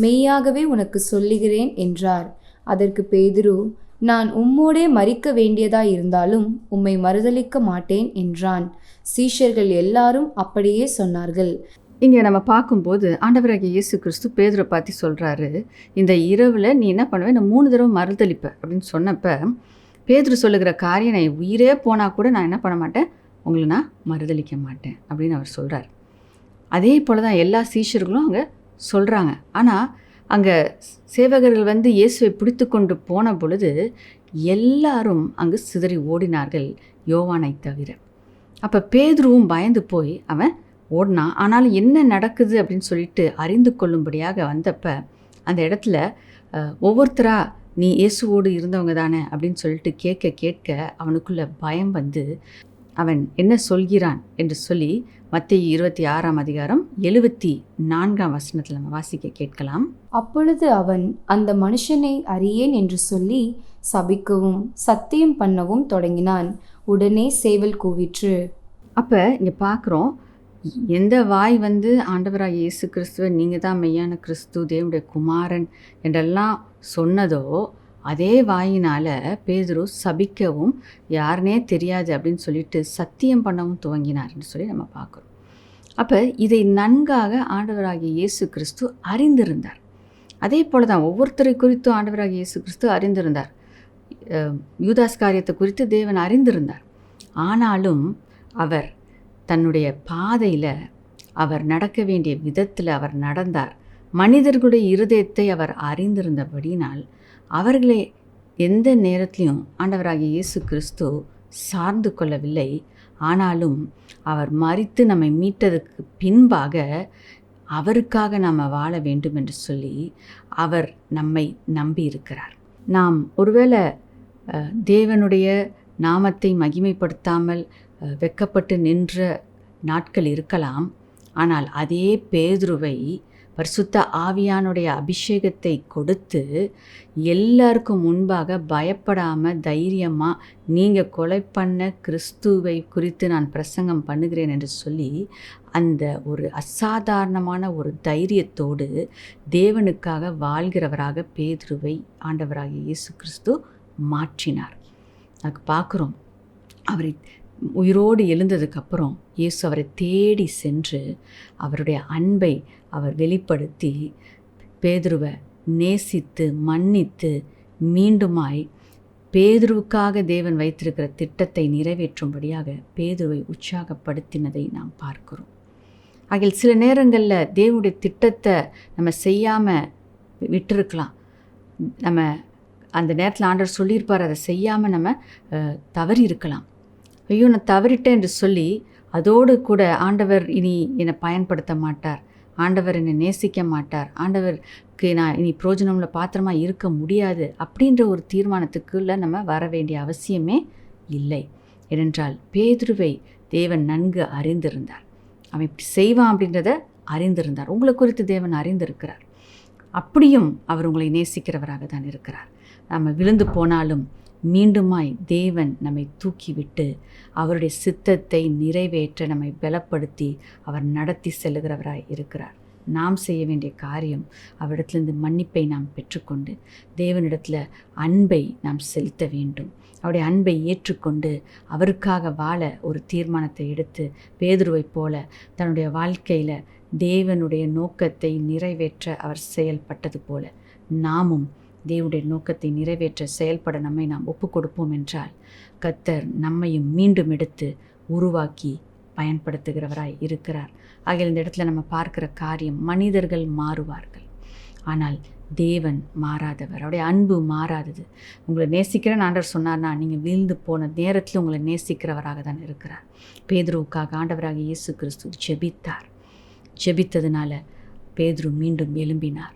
மெய்யாகவே உனக்கு சொல்லுகிறேன் என்றார். அதற்கு பேதுரு, நான் உம்மோடே மரிக்க வேண்டியதாயிருந்தாலும் உம்மை மறுதலிக்க மாட்டேன் என்றான். சீஷர்கள் எல்லாரும் அப்படியே சொன்னார்கள். இங்கே நம்ம பார்க்கும்போது ஆண்டவராகிய இயேசு கிறிஸ்து பேதுரை பார்த்து சொல்கிறாரு, இந்த இரவில் நீ என்ன பண்ணுவேன், நான் 3 தடவை மறுதலிப்ப அப்படின்னு சொன்னப்போ பேதுரு சொல்லுகிற காரியம், நான் உயிரே போனால் கூட நான் என்ன பண்ண மாட்டேன், உங்களை நான் மறுதலிக்க மாட்டேன் அப்படின்னு அவர் சொல்கிறார். அதே போல் தான் எல்லா சீஷர்களும் அங்கே சொல்கிறாங்க. ஆனால் அங்கே சேவகர்கள் வந்து இயேசுவை பிடித்து கொண்டு போன பொழுது எல்லாரும் அங்கு சிதறி ஓடினார்கள், யோவானை தவிர. அப்போ பேதுருவும் பயந்து போய் அவன் ஓடினான். ஆனாலும் என்ன நடக்குது அப்படின்னு சொல்லிட்டு அறிந்து கொள்ளும்படியாக வந்தப்போ அந்த இடத்துல ஒவ்வொருத்தராக நீ இயேசுவோடு இருந்தவங்க தானே அப்படின்னு சொல்லிட்டு கேட்க அவனுக்குள்ள பயம் வந்து அவன் என்ன சொல்கிறான் என்று சொல்லி மத்தேயு 26 74 நம்ம வாசிக்க கேட்கலாம். அப்பொழுது அவன் அந்த மனுஷனை அறியேன் என்று சொல்லி சபிக்கவும் சத்தியம் பண்ணவும் தொடங்கினான். உடனே சேவல் கூவிற்று. அப்போ இங்கே பார்க்குறோம், எந்த வாய் வந்து ஆண்டவராக இயேசு கிறிஸ்துவை நீங்கள் தான் மெய்யான கிறிஸ்து, தேவனுடைய குமாரன் என்றெல்லாம் சொன்னதோ அதே வாயினால் பேதுரு சபிக்கவும் யாருனே தெரியாது அப்படின்னு சொல்லிட்டு சத்தியம் பண்ணவும் துவங்கினார்னு சொல்லி நம்ம பார்க்குறோம். அப்போ இதை நன்காக ஆண்டவராகிய இயேசு கிறிஸ்து அறிந்திருந்தார். அதே போல் தான் ஒவ்வொருத்தரை குறித்தும் ஆண்டவராகிய இயேசு கிறிஸ்து அறிந்திருந்தார். யூதாஸ் காரியத்தை குறித்து தேவன் அறிந்திருந்தார். ஆனாலும் அவர் தன்னுடைய பாதையில் அவர் நடக்க வேண்டிய விதத்தில் அவர் நடந்தார். மனிதர்களுடைய இருதயத்தை அவர் அறிந்திருந்தபடினால் அவர்களை எந்த நேரத்திலையும் ஆண்டவராகிய இயேசு கிறிஸ்து சார்ந்து கொள்ளவில்லை. ஆனாலும் அவர் மரித்து நம்மை மீட்டதுக்கு பின்பாக அவருக்காக நாம் வாழ வேண்டும் என்று சொல்லி அவர் நம்மை நம்பி இருக்கிறார். நாம் ஒருவேளை தேவனுடைய நாமத்தை மகிமைப்படுத்தாமல் வெட்கப்பட்டு நின்ற நாட்கள் இருக்கலாம். ஆனால் அதே பேதுருவை பரிசுத்த ஆவியானுடைய அபிஷேகத்தை கொடுத்து எல்லாருக்கும் முன்பாக பயப்படாமல் தைரியமாக நீங்கள் கொலை பண்ண கிறிஸ்துவை குறித்து நான் பிரசங்கம் பண்ணுகிறேன் என்று சொல்லி அந்த ஒரு அசாதாரணமான ஒரு தைரியத்தோடு தேவனுக்காக வாழ்கிறவராக பேதுருவை ஆண்டவராகிய இயேசு கிறிஸ்து மாற்றினார். அதுக்கு பார்க்குறோம், அவரை உயிரோடு எழுந்ததுக்கப்புறம் இயேசு அவரை தேடி சென்று அவருடைய அன்பை அவர் வெளிப்படுத்தி பேதுருவை நேசித்து மன்னித்து மீண்டுமாய் பேதுருவுக்காக தேவன் வைத்திருக்கிற திட்டத்தை நிறைவேற்றும்படியாக பேதுருவை உற்சாகப்படுத்தினதை நாம் பார்க்கிறோம். ஆகிய சில நேரங்களில் தேவனுடைய திட்டத்தை நம்ம செய்யாமல் விட்டுருக்கலாம். நம்ம அந்த நேரத்தில் ஆண்டவர் சொல்லியிருப்பார், அதை செய்யாமல் நம்ம தவறி இருக்கலாம். ஐயோ நான் தவறிட்டேன் என்று சொல்லி அதோடு கூட ஆண்டவர் இனி என்னை பயன்படுத்த மாட்டார், ஆண்டவர் என்னை நேசிக்க மாட்டார், ஆண்டவருக்கு நான் இனி பிரோஜனம்ல பாத்திரமாக இருக்க முடியாது அப்படின்ற ஒரு தீர்மானத்துக்குள்ளே நம்ம வர வேண்டிய அவசியமே இல்லை. ஏனென்றால் பேதுருவை தேவன் நன்கு அறிந்திருந்தார். அவன் இப்படி செய்வான் அப்படின்றத அறிந்திருந்தார். உங்களை குறித்து தேவன் அறிந்திருக்கிறார். அப்படியும் அவர் உங்களை நேசிக்கிறவராக தான் இருக்கிறார். நம்ம விழுந்து போனாலும் மீண்டுமாய் தேவன் நம்மை தூக்கிவிட்டு அவருடைய சித்தத்தை நிறைவேற்ற நம்மை பலப்படுத்தி அவர் நடத்தி செல்லுகிறவராய் இருக்கிறார். நாம் செய்ய வேண்டிய காரியம் அவரிடத்திலிருந்து மன்னிப்பை நாம் பெற்றுக்கொண்டு தேவனிடத்தில் அன்பை நாம் செலுத்த வேண்டும். அவருடைய அன்பை ஏற்றுக்கொண்டு அவருக்காக வாழ ஒரு தீர்மானத்தை எடுத்து பேதுருவைப் போல தன்னுடைய வாழ்க்கையில் தேவனுடைய நோக்கத்தை நிறைவேற்ற அவர் செயல்பட்டது போல நாமும் தேவனுடைய நோக்கத்தை நிறைவேற்ற செயல்பட நம்மை நாம் ஒப்பு கொடுப்போம் என்றால் கர்த்தர் நம்மையும் மீண்டும் எடுத்து உருவாக்கி பயன்படுத்துகிறவராய் இருக்கிறார். ஆகிய இந்த இடத்துல நம்ம பார்க்கிற காரியம், மனிதர்கள் மாறுவார்கள், ஆனால் தேவன் மாறாதவர். அவருடைய அன்பு மாறாதது. உங்களை நேசிக்கிறேன்னு ஆண்டவர் சொன்னார்னா நீங்கள் வீழ்ந்து போன நேரத்தில் உங்களை நேசிக்கிறவராக தான் இருக்கிறார். பேதுருவுக்காக ஆண்டவராக இயேசு கிறிஸ்து ஜெபித்தார். ஜெபித்ததுனால பேதுரு மீண்டும் எழும்பினார்.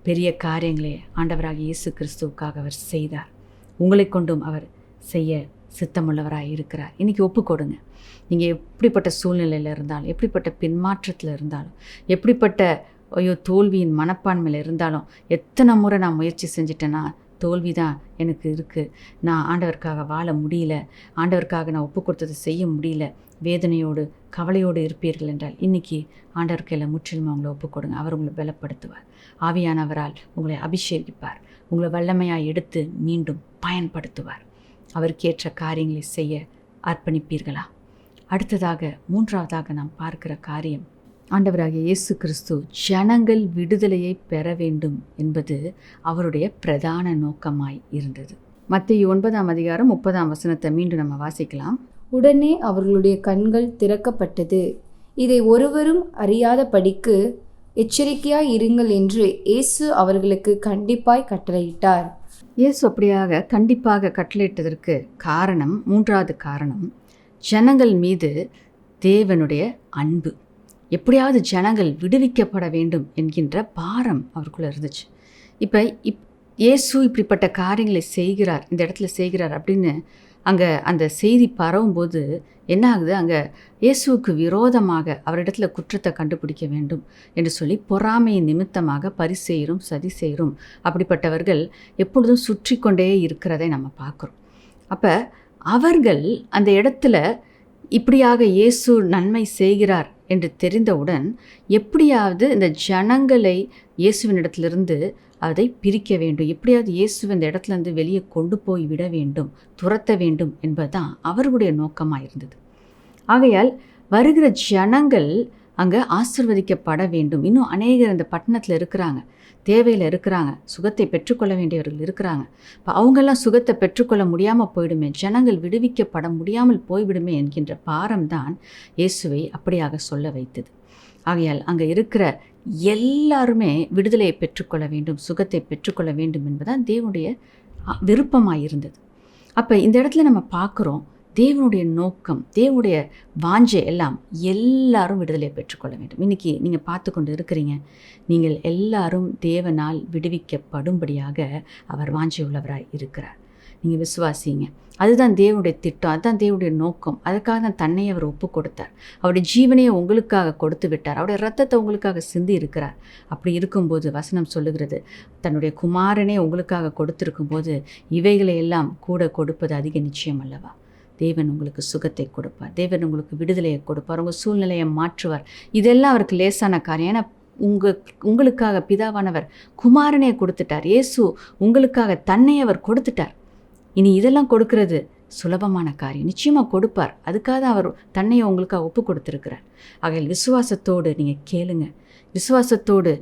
பெரிய காரியங்களே ஆண்டவராக இயேசு கிறிஸ்துவுக்காக அவர் செய்தார். உங்களை கொண்டும் அவர் செய்ய சித்தமுள்ளவராக இருக்கிறார். இன்றைக்கி ஒப்பு கொடுங்க. நீங்கள் எப்படிப்பட்ட சூழ்நிலையில் இருந்தாலும், எப்படிப்பட்ட பின்மாற்றத்தில் இருந்தாலும், எப்படிப்பட்ட தோல்வியின் மனப்பான்மையில் இருந்தாலும், எத்தனை முறை நான் முயற்சி செஞ்சிட்டேன்னா தோல்வி தான் எனக்கு இருக்குது, நான் ஆண்டவருக்காக வாழ முடியல, ஆண்டவருக்காக நான் ஒப்பு கொடுத்ததை செய்ய முடியல, வேதனையோடு கவலையோடு இருப்பீர்கள் என்றால் இன்றைக்கி ஆண்டவர் கையில் முற்றிலுமே உங்களை ஒப்பு கொடுங்க. அவர் உங்களை பலப்படுத்துவார். ஆவியானவரால் உங்களை அபிஷேகிப்பார். உங்களை வல்லமையாக எடுத்து மீண்டும் பயன்படுத்துவார். அவருக்கேற்ற காரியங்களை செய்ய அர்ப்பணிப்பீர்களா? அடுத்ததாக மூன்றாவதாக நாம் பார்க்கிற காரியம், ஆண்டவராகிய இயேசு கிறிஸ்து ஜனங்கள் விடுதலையை பெற வேண்டும் என்பது அவருடைய பிரதான நோக்கமாய் இருந்தது. மத்தேயு 9:30 மீண்டும் நம்ம வாசிக்கலாம். உடனே அவர்களுடைய கண்கள் திறக்கப்பட்டது. இதை ஒருவரும் அறியாதபடிக்கு எச்சரிக்கையாய் இருங்கள் என்று இயேசு அவர்களுக்கு கண்டிப்பாய் கட்டளையிட்டார். இயேசு அப்படியாக கண்டிப்பாக கட்டளையிட்டதற்கு காரணம், மூன்றாவது காரணம், ஜனங்கள் மீது தேவனுடைய அன்பு. எப்படியாவது ஜனங்கள் விடுவிக்கப்பட வேண்டும் என்கின்ற பாரம் அவருக்குள்ளே இருந்துச்சு. இப்போ இயேசு இப்படிப்பட்ட காரியங்களை செய்கிறார், இந்த இடத்துல செய்கிறார் அப்படின்னு அங்கே அந்த செய்தி பரவும்போது என்ன ஆகுது, அங்கே இயேசுவுக்கு விரோதமாக அவரிடத்துல குற்றத்தை கண்டுபிடிக்க வேண்டும் என்று சொல்லி பொறாமையின் நிமித்தமாக பரிசேயரும் சதிசேயரும் அப்படிப்பட்டவர்கள் எப்பொழுதும் சுற்றி கொண்டே இருக்கிறதை நம்ம பார்க்குறோம். அப்போ அவர்கள் அந்த இடத்துல இப்படியாக இயேசு நன்மை செய்கிறார் என்று தெரிந்தவுடன் எப்படியாவது இந்த ஜனங்களை இயேசுவினிடத்திலிருந்து அதை பிரிக்க வேண்டும், எப்படியாவது இயேசு இந்த இடத்துலேருந்து வெளியே கொண்டு போய் விட வேண்டும், துரத்த வேண்டும் என்பதுதான் அவர்களுடைய நோக்கமாக இருந்தது. ஆகையால் வருகிற ஜனங்கள் அங்கே ஆசிர்வதிக்கப்பட வேண்டும். இன்னும் அநேகர் அந்த பட்டணத்தில் இருக்கிறாங்க, தேவையில் இருக்கிறாங்க, சுகத்தை பெற்றுக்கொள்ள வேண்டியவர்கள் இருக்கிறாங்க. இப்போ அவங்கெல்லாம் சுகத்தை பெற்றுக்கொள்ள முடியாமல் போயிடுமே, ஜனங்கள் விடுவிக்கப்பட முடியாமல் போய்விடுமே என்கின்ற பாரம்தான் இயேசுவை அப்படியாக சொல்ல வைத்தது. ஆகையால் அங்கே இருக்கிற எல்லாருமே விடுதலையை பெற்றுக்கொள்ள வேண்டும், சுகத்தை பெற்றுக்கொள்ள வேண்டும் என்பதுதான் தேவனுடைய விருப்பமாக இருந்தது. அப்போ இந்த இடத்துல நம்ம பார்க்குறோம், தேவனுடைய நோக்கம், தேவனுடைய வாஞ்சை எல்லாம் எல்லாரும் விடுதலையை பெற்றுக்கொள்ள வேண்டும். இன்றைக்கி நீங்கள் பார்த்து கொண்டு இருக்கிறீங்க, நீங்கள் எல்லாரும் தேவனால் விடுவிக்கப்படும்படியாக அவர் வாஞ்சை உள்ளவராய் இருக்கிறார். நீங்கள் விசுவாசிங்க, அதுதான் தேவனுடைய திட்டம், அதுதான் தேவனுடைய நோக்கம். அதுக்காக தான் தன்னை அவர் ஒப்பு கொடுத்தார். அவருடைய ஜீவனையை உங்களுக்காக கொடுத்து விட்டார். அவருடைய ரத்தத்தை உங்களுக்காக சிந்தி இருக்கிறார். அப்படி இருக்கும்போது வசனம் சொல்லுகிறது, தன்னுடைய குமாரனே உங்களுக்காக கொடுத்திருக்கும்போது இவைகளை எல்லாம் கூட கொடுப்பது அதிக நிச்சயம் அல்லவா? தேவன் உங்களுக்கு சுகத்தை கொடுப்பார், தேவன் உங்களுக்கு விடுதலையை கொடுப்பார், உங்கள் சூழ்நிலையை மாற்றுவார். இதெல்லாம் அவருக்கு லேசான காரியம். ஏன்னா உங்களுக்காக பிதாவானவர் குமாரனே கொடுத்துட்டார். இயேசு உங்களுக்காக தன்னை அவர் கொடுத்துட்டார். இனி இதெல்லாம் கொடுக்கறது சுலபமான காரியம், நிச்சயமாக கொடுப்பார். அதுக்காக அவர் தன்னையை உங்களுக்காக ஒப்பு கொடுத்துருக்கிறார். ஆகையால் விசுவாசத்தோடு நீங்கள் கேளுங்க, விசுவாசத்தோடு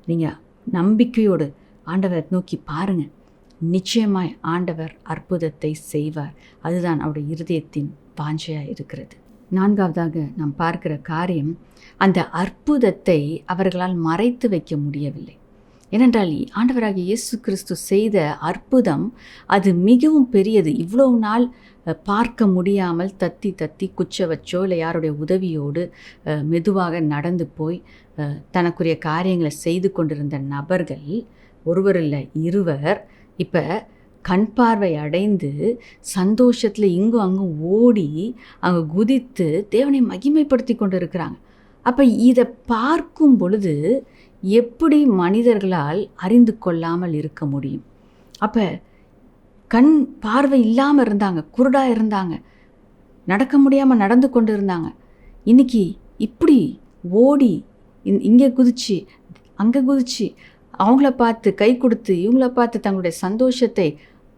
நீங்கள் நம்பிக்கையோடு ஆண்டவரை நோக்கி பாருங்கள். நிச்சயமாய் ஆண்டவர் அற்புதத்தை செய்வார். அதுதான் அவருடைய இருதயத்தின் வாஞ்சையாக இருக்கிறது. நான்காவதாக நாம் பார்க்கிற காரியம், அந்த அற்புதத்தை அவர்களால் மறைத்து வைக்க முடியவில்லை. ஏனென்றால் ஆண்டவராகிய இயேசு கிறிஸ்து செய்த அற்புதம் அது மிகவும் பெரியது. இவ்வளவு நாள் பார்க்க முடியாமல் தத்தி தத்தி குச்ச வச்சோ இல்லை யாருடைய உதவியோடு மெதுவாக நடந்து போய் தனக்குரிய காரியங்களை செய்து கொண்டிருந்த நபர்கள், ஒருவர் இல்லை இருவர், இப்போ கண் பார்வை அடைந்து சந்தோஷத்தில் இங்கும் அங்கும் ஓடி அங்கே குதித்து தேவனை மகிமைப்படுத்தி கொண்டு இருக்கிறாங்க. அப்போ இதை பார்க்கும் பொழுது எப்படி மனிதர்களால் அறிந்து கொள்ளாமல் இருக்க முடியும்? அப்போ கண் பார்வை இல்லாமல் இருந்தாங்க, குருடாக இருந்தாங்க, நடக்க முடியாமல் நடந்து கொண்டு இருந்தாங்க. இன்றைக்கி இப்படி ஓடி இங்கே குதிச்சு அங்கே குதிச்சு அவங்கள பார்த்து கை கொடுத்து இவங்கள பார்த்து தங்களுடைய சந்தோஷத்தை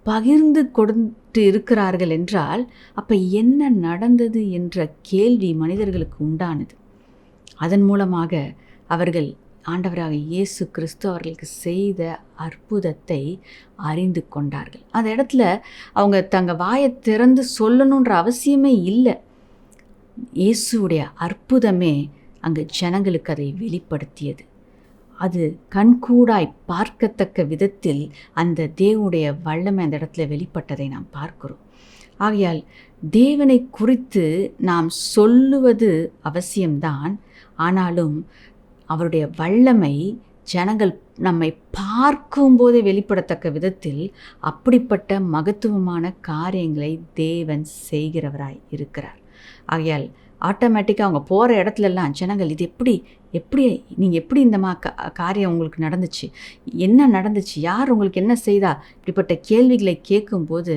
பகிர்ந்து கொடுத்து இருக்கிறார்கள் என்றால் அப்போ என்ன நடந்தது என்ற கேள்வி மனிதர்களுக்கு உண்டானது. அதன் மூலமாக அவர்கள் ஆண்டவராக இயேசு கிறிஸ்து அவர்களுக்கு செய்த அற்புதத்தை அறிந்து கொண்டார்கள். அந்த இடத்துல அவங்க தங்க வாயை திறந்து சொல்லணுன்ற அவசியமே இல்லை. இயேசுடைய அற்புதமே அங்கு ஜனங்களுக்கு அதை வெளிப்படுத்தியது. அது கண்கூடாய் பார்க்கத்தக்க விதத்தில் அந்த தேவனுடைய வல்லமை அந்த இடத்துல வெளிப்பட்டதை நாம் பார்க்கிறோம். ஆகையால் தேவனை குறித்து நாம் சொல்லுவது அவசியம்தான். ஆனாலும் அவருடைய வல்லமை ஜனங்கள் நம்மை பார்க்கும்போதே வெளிப்படத்தக்க விதத்தில் அப்படிப்பட்ட மகத்துவமான காரியங்களை தேவன் செய்கிறவராய் இருக்கிறார். ஆகையால் ஆட்டோமேட்டிக்காக அவங்க போகிற இடத்துலலாம் ஜனங்கள் இது எப்படி நீங்கள் எப்படி இந்த காரியம் உங்களுக்கு நடந்துச்சு, என்ன நடந்துச்சு, யார் உங்களுக்கு என்ன செய்தா, இப்படிப்பட்ட கேள்விகளை கேட்கும்போது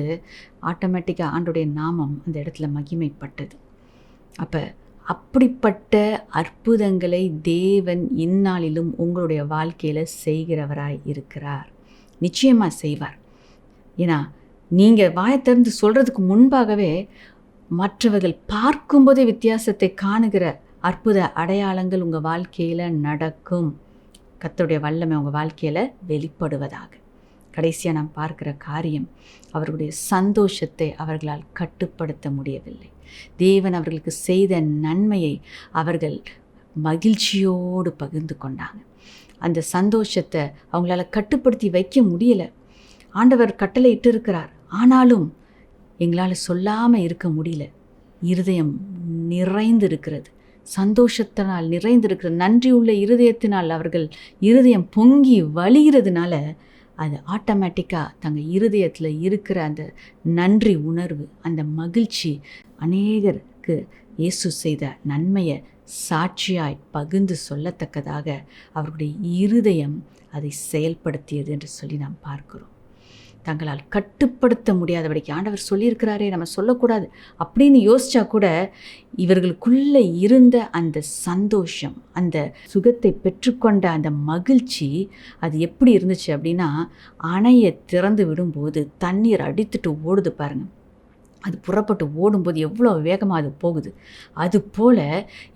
ஆட்டோமேட்டிக்காக ஆண்டோடைய நாமம் அந்த இடத்துல மகிமைப்பட்டது. அப்போ அப்படிப்பட்ட அற்புதங்களை தேவன் இந்நாளிலும் உங்களுடைய வாழ்க்கையில் செய்கிறவராய் இருக்கிறார். நிச்சயமாக செய்வார். ஏன்னா நீங்கள் வாயை திறந்து சொல்கிறதுக்கு முன்பாகவே மற்றவர்கள் பார்க்கும்போதே வித்தியாசத்தை காணுகிற அற்புத அடையாளங்கள் உங்கள் வாழ்க்கையில் நடக்கும். கர்த்தருடைய வல்லமை உங்கள் வாழ்க்கையில் வெளிப்படுவதாக. கடைசியாக நாம் பார்க்கிற காரியம், அவர்களுடைய சந்தோஷத்தை அவர்களால் கட்டுப்படுத்த முடியவில்லை. தேவன் அவர்களுக்கு செய்த நன்மையை அவர்கள் மகிழ்ச்சியோடு பகிர்ந்து கொண்டாங்க. அந்த சந்தோஷத்தை அவங்களால கட்டுப்படுத்தி வைக்க முடியலை. ஆண்டவர் கட்டளை இட்டு இருக்கிறார், ஆனாலும் எங்களால் சொல்லாமல் இருக்க முடியல. இருதயம் நிறைந்திருக்கிறது, சந்தோஷத்தினால் நிறைந்திருக்கிறது. நன்றி உள்ள இருதயத்தினால் அவர்கள் இருதயம் பொங்கி வழிகிறதுனால அது ஆட்டோமேட்டிக்காக தங்கள் இருதயத்தில் இருக்கிற அந்த நன்றி உணர்வு, அந்த மகிழ்ச்சி அநேகருக்கு இயேசு செய்த நன்மையை சாட்சியாய் பகிர்ந்து சொல்லத்தக்கதாக அவர்களுடைய இருதயம் அதை செயல்படுத்தியது என்று சொல்லி நாம் பார்க்கிறோம். தங்களால் கட்டுப்படுத்த முடியாதபடிக்கு ஆண்டவர் சொல்லியிருக்கிறாரே, நம்ம சொல்லக்கூடாது அப்படின்னு யோசிச்சா கூட இவர்களுக்குள்ளே இருந்த அந்த சந்தோஷம், அந்த சுகத்தை பெற்றுக்கொண்ட அந்த மகிழ்ச்சி அது எப்படி இருந்துச்சு அப்படின்னா, அணையை திறந்து விடும்போது தண்ணீர் அடித்துட்டு ஓடுது பாருங்கள், அது புறப்பட்டு ஓடும்போது எவ்வளோ வேகமாக அது போகுது. அதுபோல்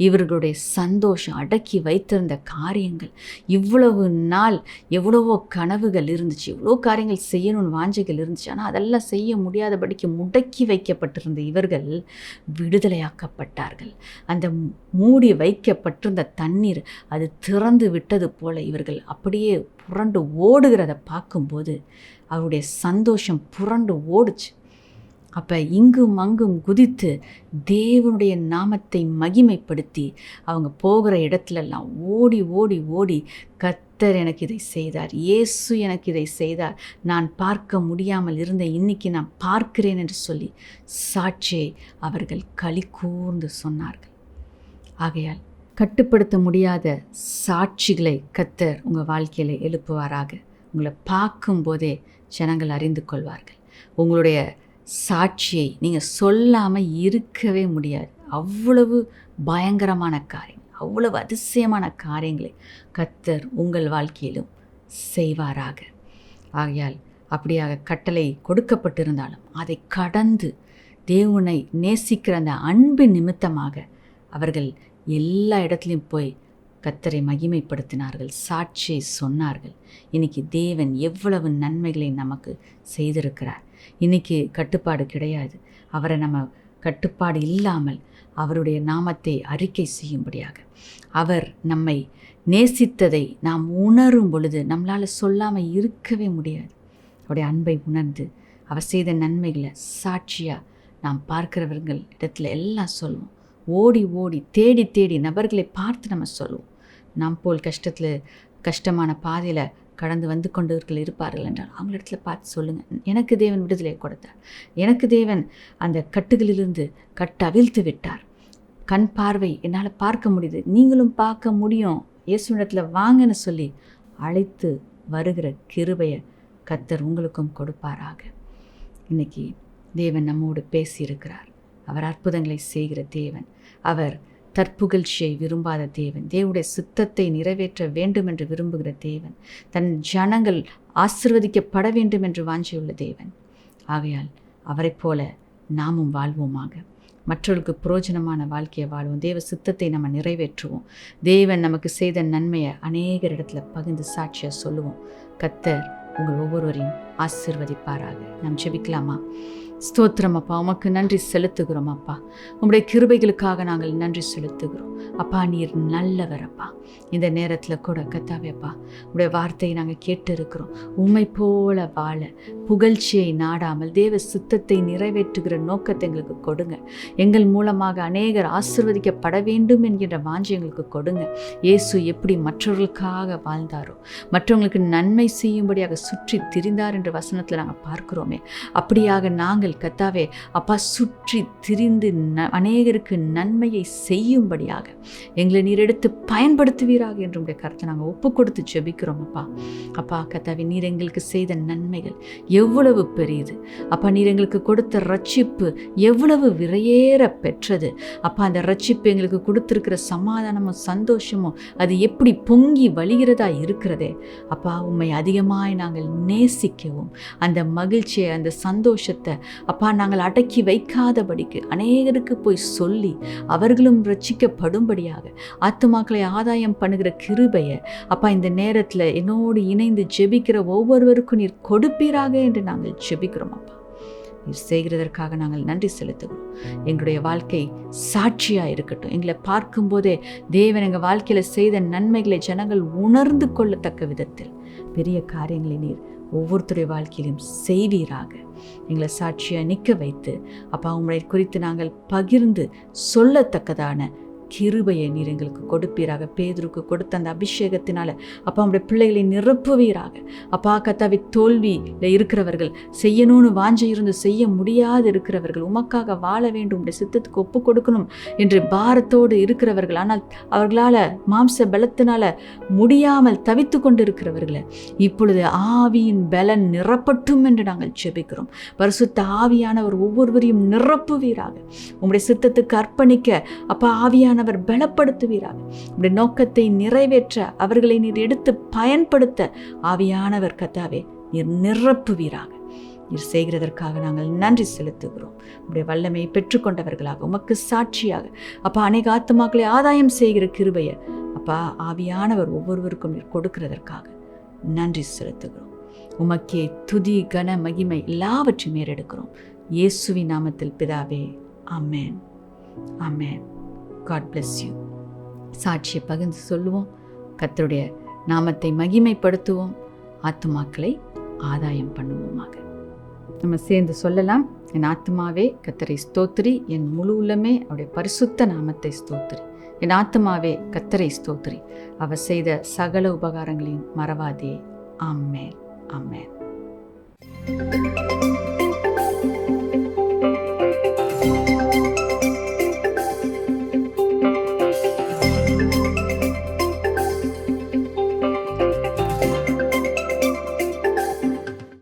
இவர்களுடைய சந்தோஷம், அடக்கி வைத்திருந்த காரியங்கள், இவ்வளவு நாள் எவ்வளவோ கனவுகள் இருந்துச்சு, எவ்வளோ காரியங்கள் செய்யணும்னு வாஞ்சைகள் இருந்துச்சு, ஆனால் அதெல்லாம் செய்ய முடியாதபடிக்கு முடக்கி வைக்கப்பட்டிருந்த இவர்கள் விடுதலையாக்கப்பட்டார்கள். அந்த மூடி வைக்கப்பட்டிருந்த தண்ணீர் அது திறந்து விட்டது போல இவர்கள் அப்படியே புரண்டு ஓடுகிறத பார்க்கும்போது அவருடைய சந்தோஷம் புரண்டு ஓடுச்சு. அப்போ இங்கும் அங்கும் குதித்து தேவனுடைய நாமத்தை மகிமைப்படுத்தி அவங்க போகிற இடத்துலலாம் ஓடி ஓடி ஓடி கர்த்தர் எனக்கு இதை செய்தார், இயேசு எனக்கு இதை செய்தார், நான் பார்க்க முடியாமல் இருந்த இன்னைக்கு நான் பார்க்கிறேன் என்று சொல்லி சாட்சியை அவர்கள் களி கூர்ந்து சொன்னார்கள். ஆகையால் கட்டுப்படுத்த முடியாத சாட்சிகளை கர்த்தர் உங்கள் வாழ்க்கையில் எழுப்புவாராக. உங்களை பார்க்கும்போதே ஜனங்கள் அறிந்து கொள்வார்கள். உங்களுடைய சாட்சியை நீங்கள் சொல்லாமல் இருக்கவே முடியாது. அவ்வளவு பயங்கரமான காரியம், அவ்வளவு அதிசயமான காரியங்களை கர்த்தர் உங்கள் வாழ்க்கையிலும் செய்வாராக. ஆகையால் அப்படியாக கட்டளை கொடுக்கப்பட்டிருந்தாலும் அதை கடந்து தேவனை நேசிக்கிற அந்த அன்பு நிமித்தமாக அவர்கள் எல்லா இடத்துலையும் போய் கர்த்தரை மகிமைப்படுத்தினார்கள், சாட்சியை சொன்னார்கள். இன்றைக்கி தேவன் எவ்வளவு நன்மைகளை நமக்கு செய்திருக்கிறார். இன்றைக்கி கட்டுப்பாடு கிடையாது. அவரை நம்ம கட்டுப்பாடு இல்லாமல் அவருடைய நாமத்தை அறிக்கை செய்யும்படியாக அவர் நம்மை நேசித்ததை நாம் உணரும் பொழுது நம்மளால் சொல்லாமல் இருக்கவே முடியாது. அவருடைய அன்பை உணர்ந்து அவர் செய்த நன்மைகளை சாட்சியாக நாம் பார்க்கிறவர்கள் இடத்துல எல்லாம் சொல்லுவோம். ஓடி ஓடி தேடி தேடி நபர்களை பார்த்து நம்ம சொல்லுவோம். நாம் போல் கஷ்டமான பாதையில் கடந்து வந்து கொண்டவர்கள் இருப்பார்கள் என்றால் அவங்களிடத்துல பார்த்து சொல்லுங்கள், எனக்கு தேவன் விடுதலை கொடுத்தார், எனக்கு தேவன் அந்த கட்டுகளிலிருந்து கட்டவிழ்த்து விட்டார், கண் பார்வை என்னால் பார்க்க முடியுது, நீங்களும் பார்க்க முடியும், இயேசுவிடத்தில் வாங்கன்னு சொல்லி அழைத்து வருகிற கிருபையை கர்த்தர் உங்களுக்கும் கொடுப்பாராக. இன்னைக்கு தேவன் நம்மோடு பேசியிருக்கிறார். அவர் அற்புதங்களை செய்கிற தேவன். அவர் தற்புகழ்ச்சியை விரும்பாத தேவன். தேவனுடைய சித்தத்தை நிறைவேற்ற வேண்டும் என்று விரும்புகிற தேவன். தன் ஜனங்கள் ஆசீர்வதிக்கப்பட வேண்டும் என்று வாஞ்சியுள்ள தேவன். ஆகையால் அவரைப் போல நாமும் வாழ்வோமாக. மற்றவர்களுக்கு பிரயோஜனமான வாழ்க்கையை வாழ்வோம். தேவ சித்தத்தை நம்ம நிறைவேற்றுவோம். தேவன் நமக்கு செய்த நன்மையை அநேகர் இடத்துல பகிர்ந்து சாட்சியாக சொல்லுவோம். கர்த்தர் உங்கள் ஒவ்வொருவரையும் ஆசீர்வதிப்பாராக. நாம் ஜெபிக்கலாமா? ஸ்தோத்திரம் அப்பா, உமக்கு நன்றி செலுத்துகிறோம் அப்பா. உங்களுடைய கிருபைகளுக்காக நாங்கள் நன்றி செலுத்துகிறோம் அப்பா. நீர் நல்லவர் அப்பா. இந்த நேரத்தில் கூட கர்த்தாவே அப்பா, உங்களுடைய வார்த்தையை நாங்கள் கேட்டு இருக்கிறோம். உம்மை போல வாழ புகழ்ச்சியை நாடாமல் தேவ சித்தத்தை நிறைவேற்றுகிற நோக்கத்தை எங்களுக்கு கொடுங்க. எங்கள் மூலமாக அநேகர் ஆசீர்வதிக்கப்பட வேண்டும் என்கின்ற வாஞ்சை எங்களுக்கு கொடுங்க. இயேசு எப்படி மற்றவர்களுக்காக வாழ்ந்தாரோ, மற்றவங்களுக்கு நன்மை செய்யும்படியாக சுற்றி திரிந்தார் என்ற வசனத்தில் நாங்கள் பார்க்கிறோமே, அப்படியாக நாங்கள் கர்த்தாவே அப்பா சுற்றி திரிந்து அநேகருக்கு நன்மையை செய்யும்படியாக எங்களை நீர் எடுத்து பயன்படுத்துவீராக என்று உடைய கருத்தை நாங்கள் ஒப்பு கொடுத்து ஜெபிக்கிறோம் அப்பா. அப்பா கர்த்தாவே, நீர் எங்களுக்கு செய்த நன்மைகள் எவ்வளவு பெரியது அப்பா. நீர் எங்களுக்கு கொடுத்த ரட்சிப்பு எவ்வளவு விரையேற பெற்றது அப்பா. அந்த ரட்சிப்பு எங்களுக்கு கொடுத்திருக்கிற சமாதானமும் சந்தோஷமும் அது எப்படி பொங்கி வழிகிறதா இருக்கிறதே அப்பா. உம்மை அதிகமாய் நாங்கள் நேசிக்கவும் அந்த மகிழ்ச்சியை அந்த சந்தோஷத்தை அப்பா நாங்கள் அடக்கி வைக்காதபடிக்கு அநேகருக்கு போய் சொல்லி அவர்களும் ரட்சிக்கப்படும்படியாக ஆத்துமாக்களை ஆதாயம் பண்ணுகிற கிருபையை அப்பா இந்த நேரத்தில் என்னோடு இணைந்து ஜெபிக்கிற ஒவ்வொருவருக்கும் நீர் கொடுப்பீராக என்று நாங்கள் ஜெபிக்கிறோம் அப்பா. நீர் செய்கிறதற்காக நாங்கள் நன்றி செலுத்துகிறோம். எங்களுடைய வாழ்க்கை சாட்சியாக இருக்கட்டும். எங்களை பார்க்கும்போதே தேவன் எங்கள் வாழ்க்கையில் செய்த நன்மைகளை ஜனங்கள் உணர்ந்து கொள்ளத்தக்க விதத்தில் பெரிய காரியங்களை நீர் ஒவ்வொருத்தருடைய வாழ்க்கையிலும் செய்வீராக. எங்களை சாட்சியாக நிற்க வைத்து அப்பா உங்களை குறித்து நாங்கள் பகிர்ந்து சொல்லத்தக்கதான கிருபையை நீர் எங்களுக்கு கொடுப்பீராக. பேதுருக்கு கொடுத்த அந்த அபிஷேகத்தினால அப்பா உங்களுடைய பிள்ளைகளை நிரப்புவீராக. அப்பா கர்த்தாவே, தோல்வியில் இருக்கிறவர்கள், செய்யணும்னு வாஞ்சை இருந்து செய்ய முடியாது இருக்கிறவர்கள், உமக்காக வாழ வேண்டும், உடைய சித்தத்துக்கு ஒப்பு கொடுக்கணும் என்று பாரத்தோடு இருக்கிறவர்கள், ஆனால் அவர்களால் மாம்ச பலத்தினால முடியாமல் தவித்து கொண்டு இருக்கிறவர்களை இப்பொழுது ஆவியின் பலன் நிரப்பட்டும் என்று நாங்கள் ஜெபிக்கிறோம். பரிசுத்த ஆவியானவர் ஒவ்வொருவரையும் நிரப்புவீராக. உங்களுடைய சித்தத்துக்கு அர்ப்பணிக்க அப்பா ஆவியான அவர் பலப்படுத்துவீராக. உடைய நோக்கத்தை நிறைவேற்ற அவர்களை நீர் எடுத்து பயன்படுத்த ஆவியானவர் கர்த்தாவே நீர் நிரப்புவீராக. நீர் செய்கிறதற்காக நாங்கள் நன்றி செலுத்துகிறோம். உடைய வல்லமையை பெற்றுக்கொண்டவர்களாக உமக்கு சாட்சியாக அப்பா அநேக ஆத்துமாக்களை ஆதாயம் செய்கிற கிருபையை அப்பா ஆவியானவர் ஒவ்வொருவருக்கும் நீர் கொடுக்கிறதற்காக நன்றி செலுத்துகிறோம். உமக்கே துதி கன மகிமை எல்லாவற்றையும் ஏறெடுக்கிறோம். இயேசுவின் நாமத்தில் பிதாவே, ஆமென், ஆமென். God bless you. சாட்சியை பகிர்ந்து சொல்லுவோம். கர்த்தருடைய நாமத்தை மகிமைப்படுத்துவோம். ஆத்துமாக்களை ஆதாயம் பண்ணுவோமாக. நம்ம சேர்ந்து சொல்லலாம். என் ஆத்துமாவே கர்த்தரை ஸ்தோத்திரி, என் முழு உள்ளமே அவருடைய பரிசுத்த நாமத்தை ஸ்தோத்திரி. என் ஆத்துமாவே கர்த்தரை ஸ்தோத்திரி, அவர் செய்த சகல உபகாரங்களையும் மறவாதே. ஆமென், ஆமென்.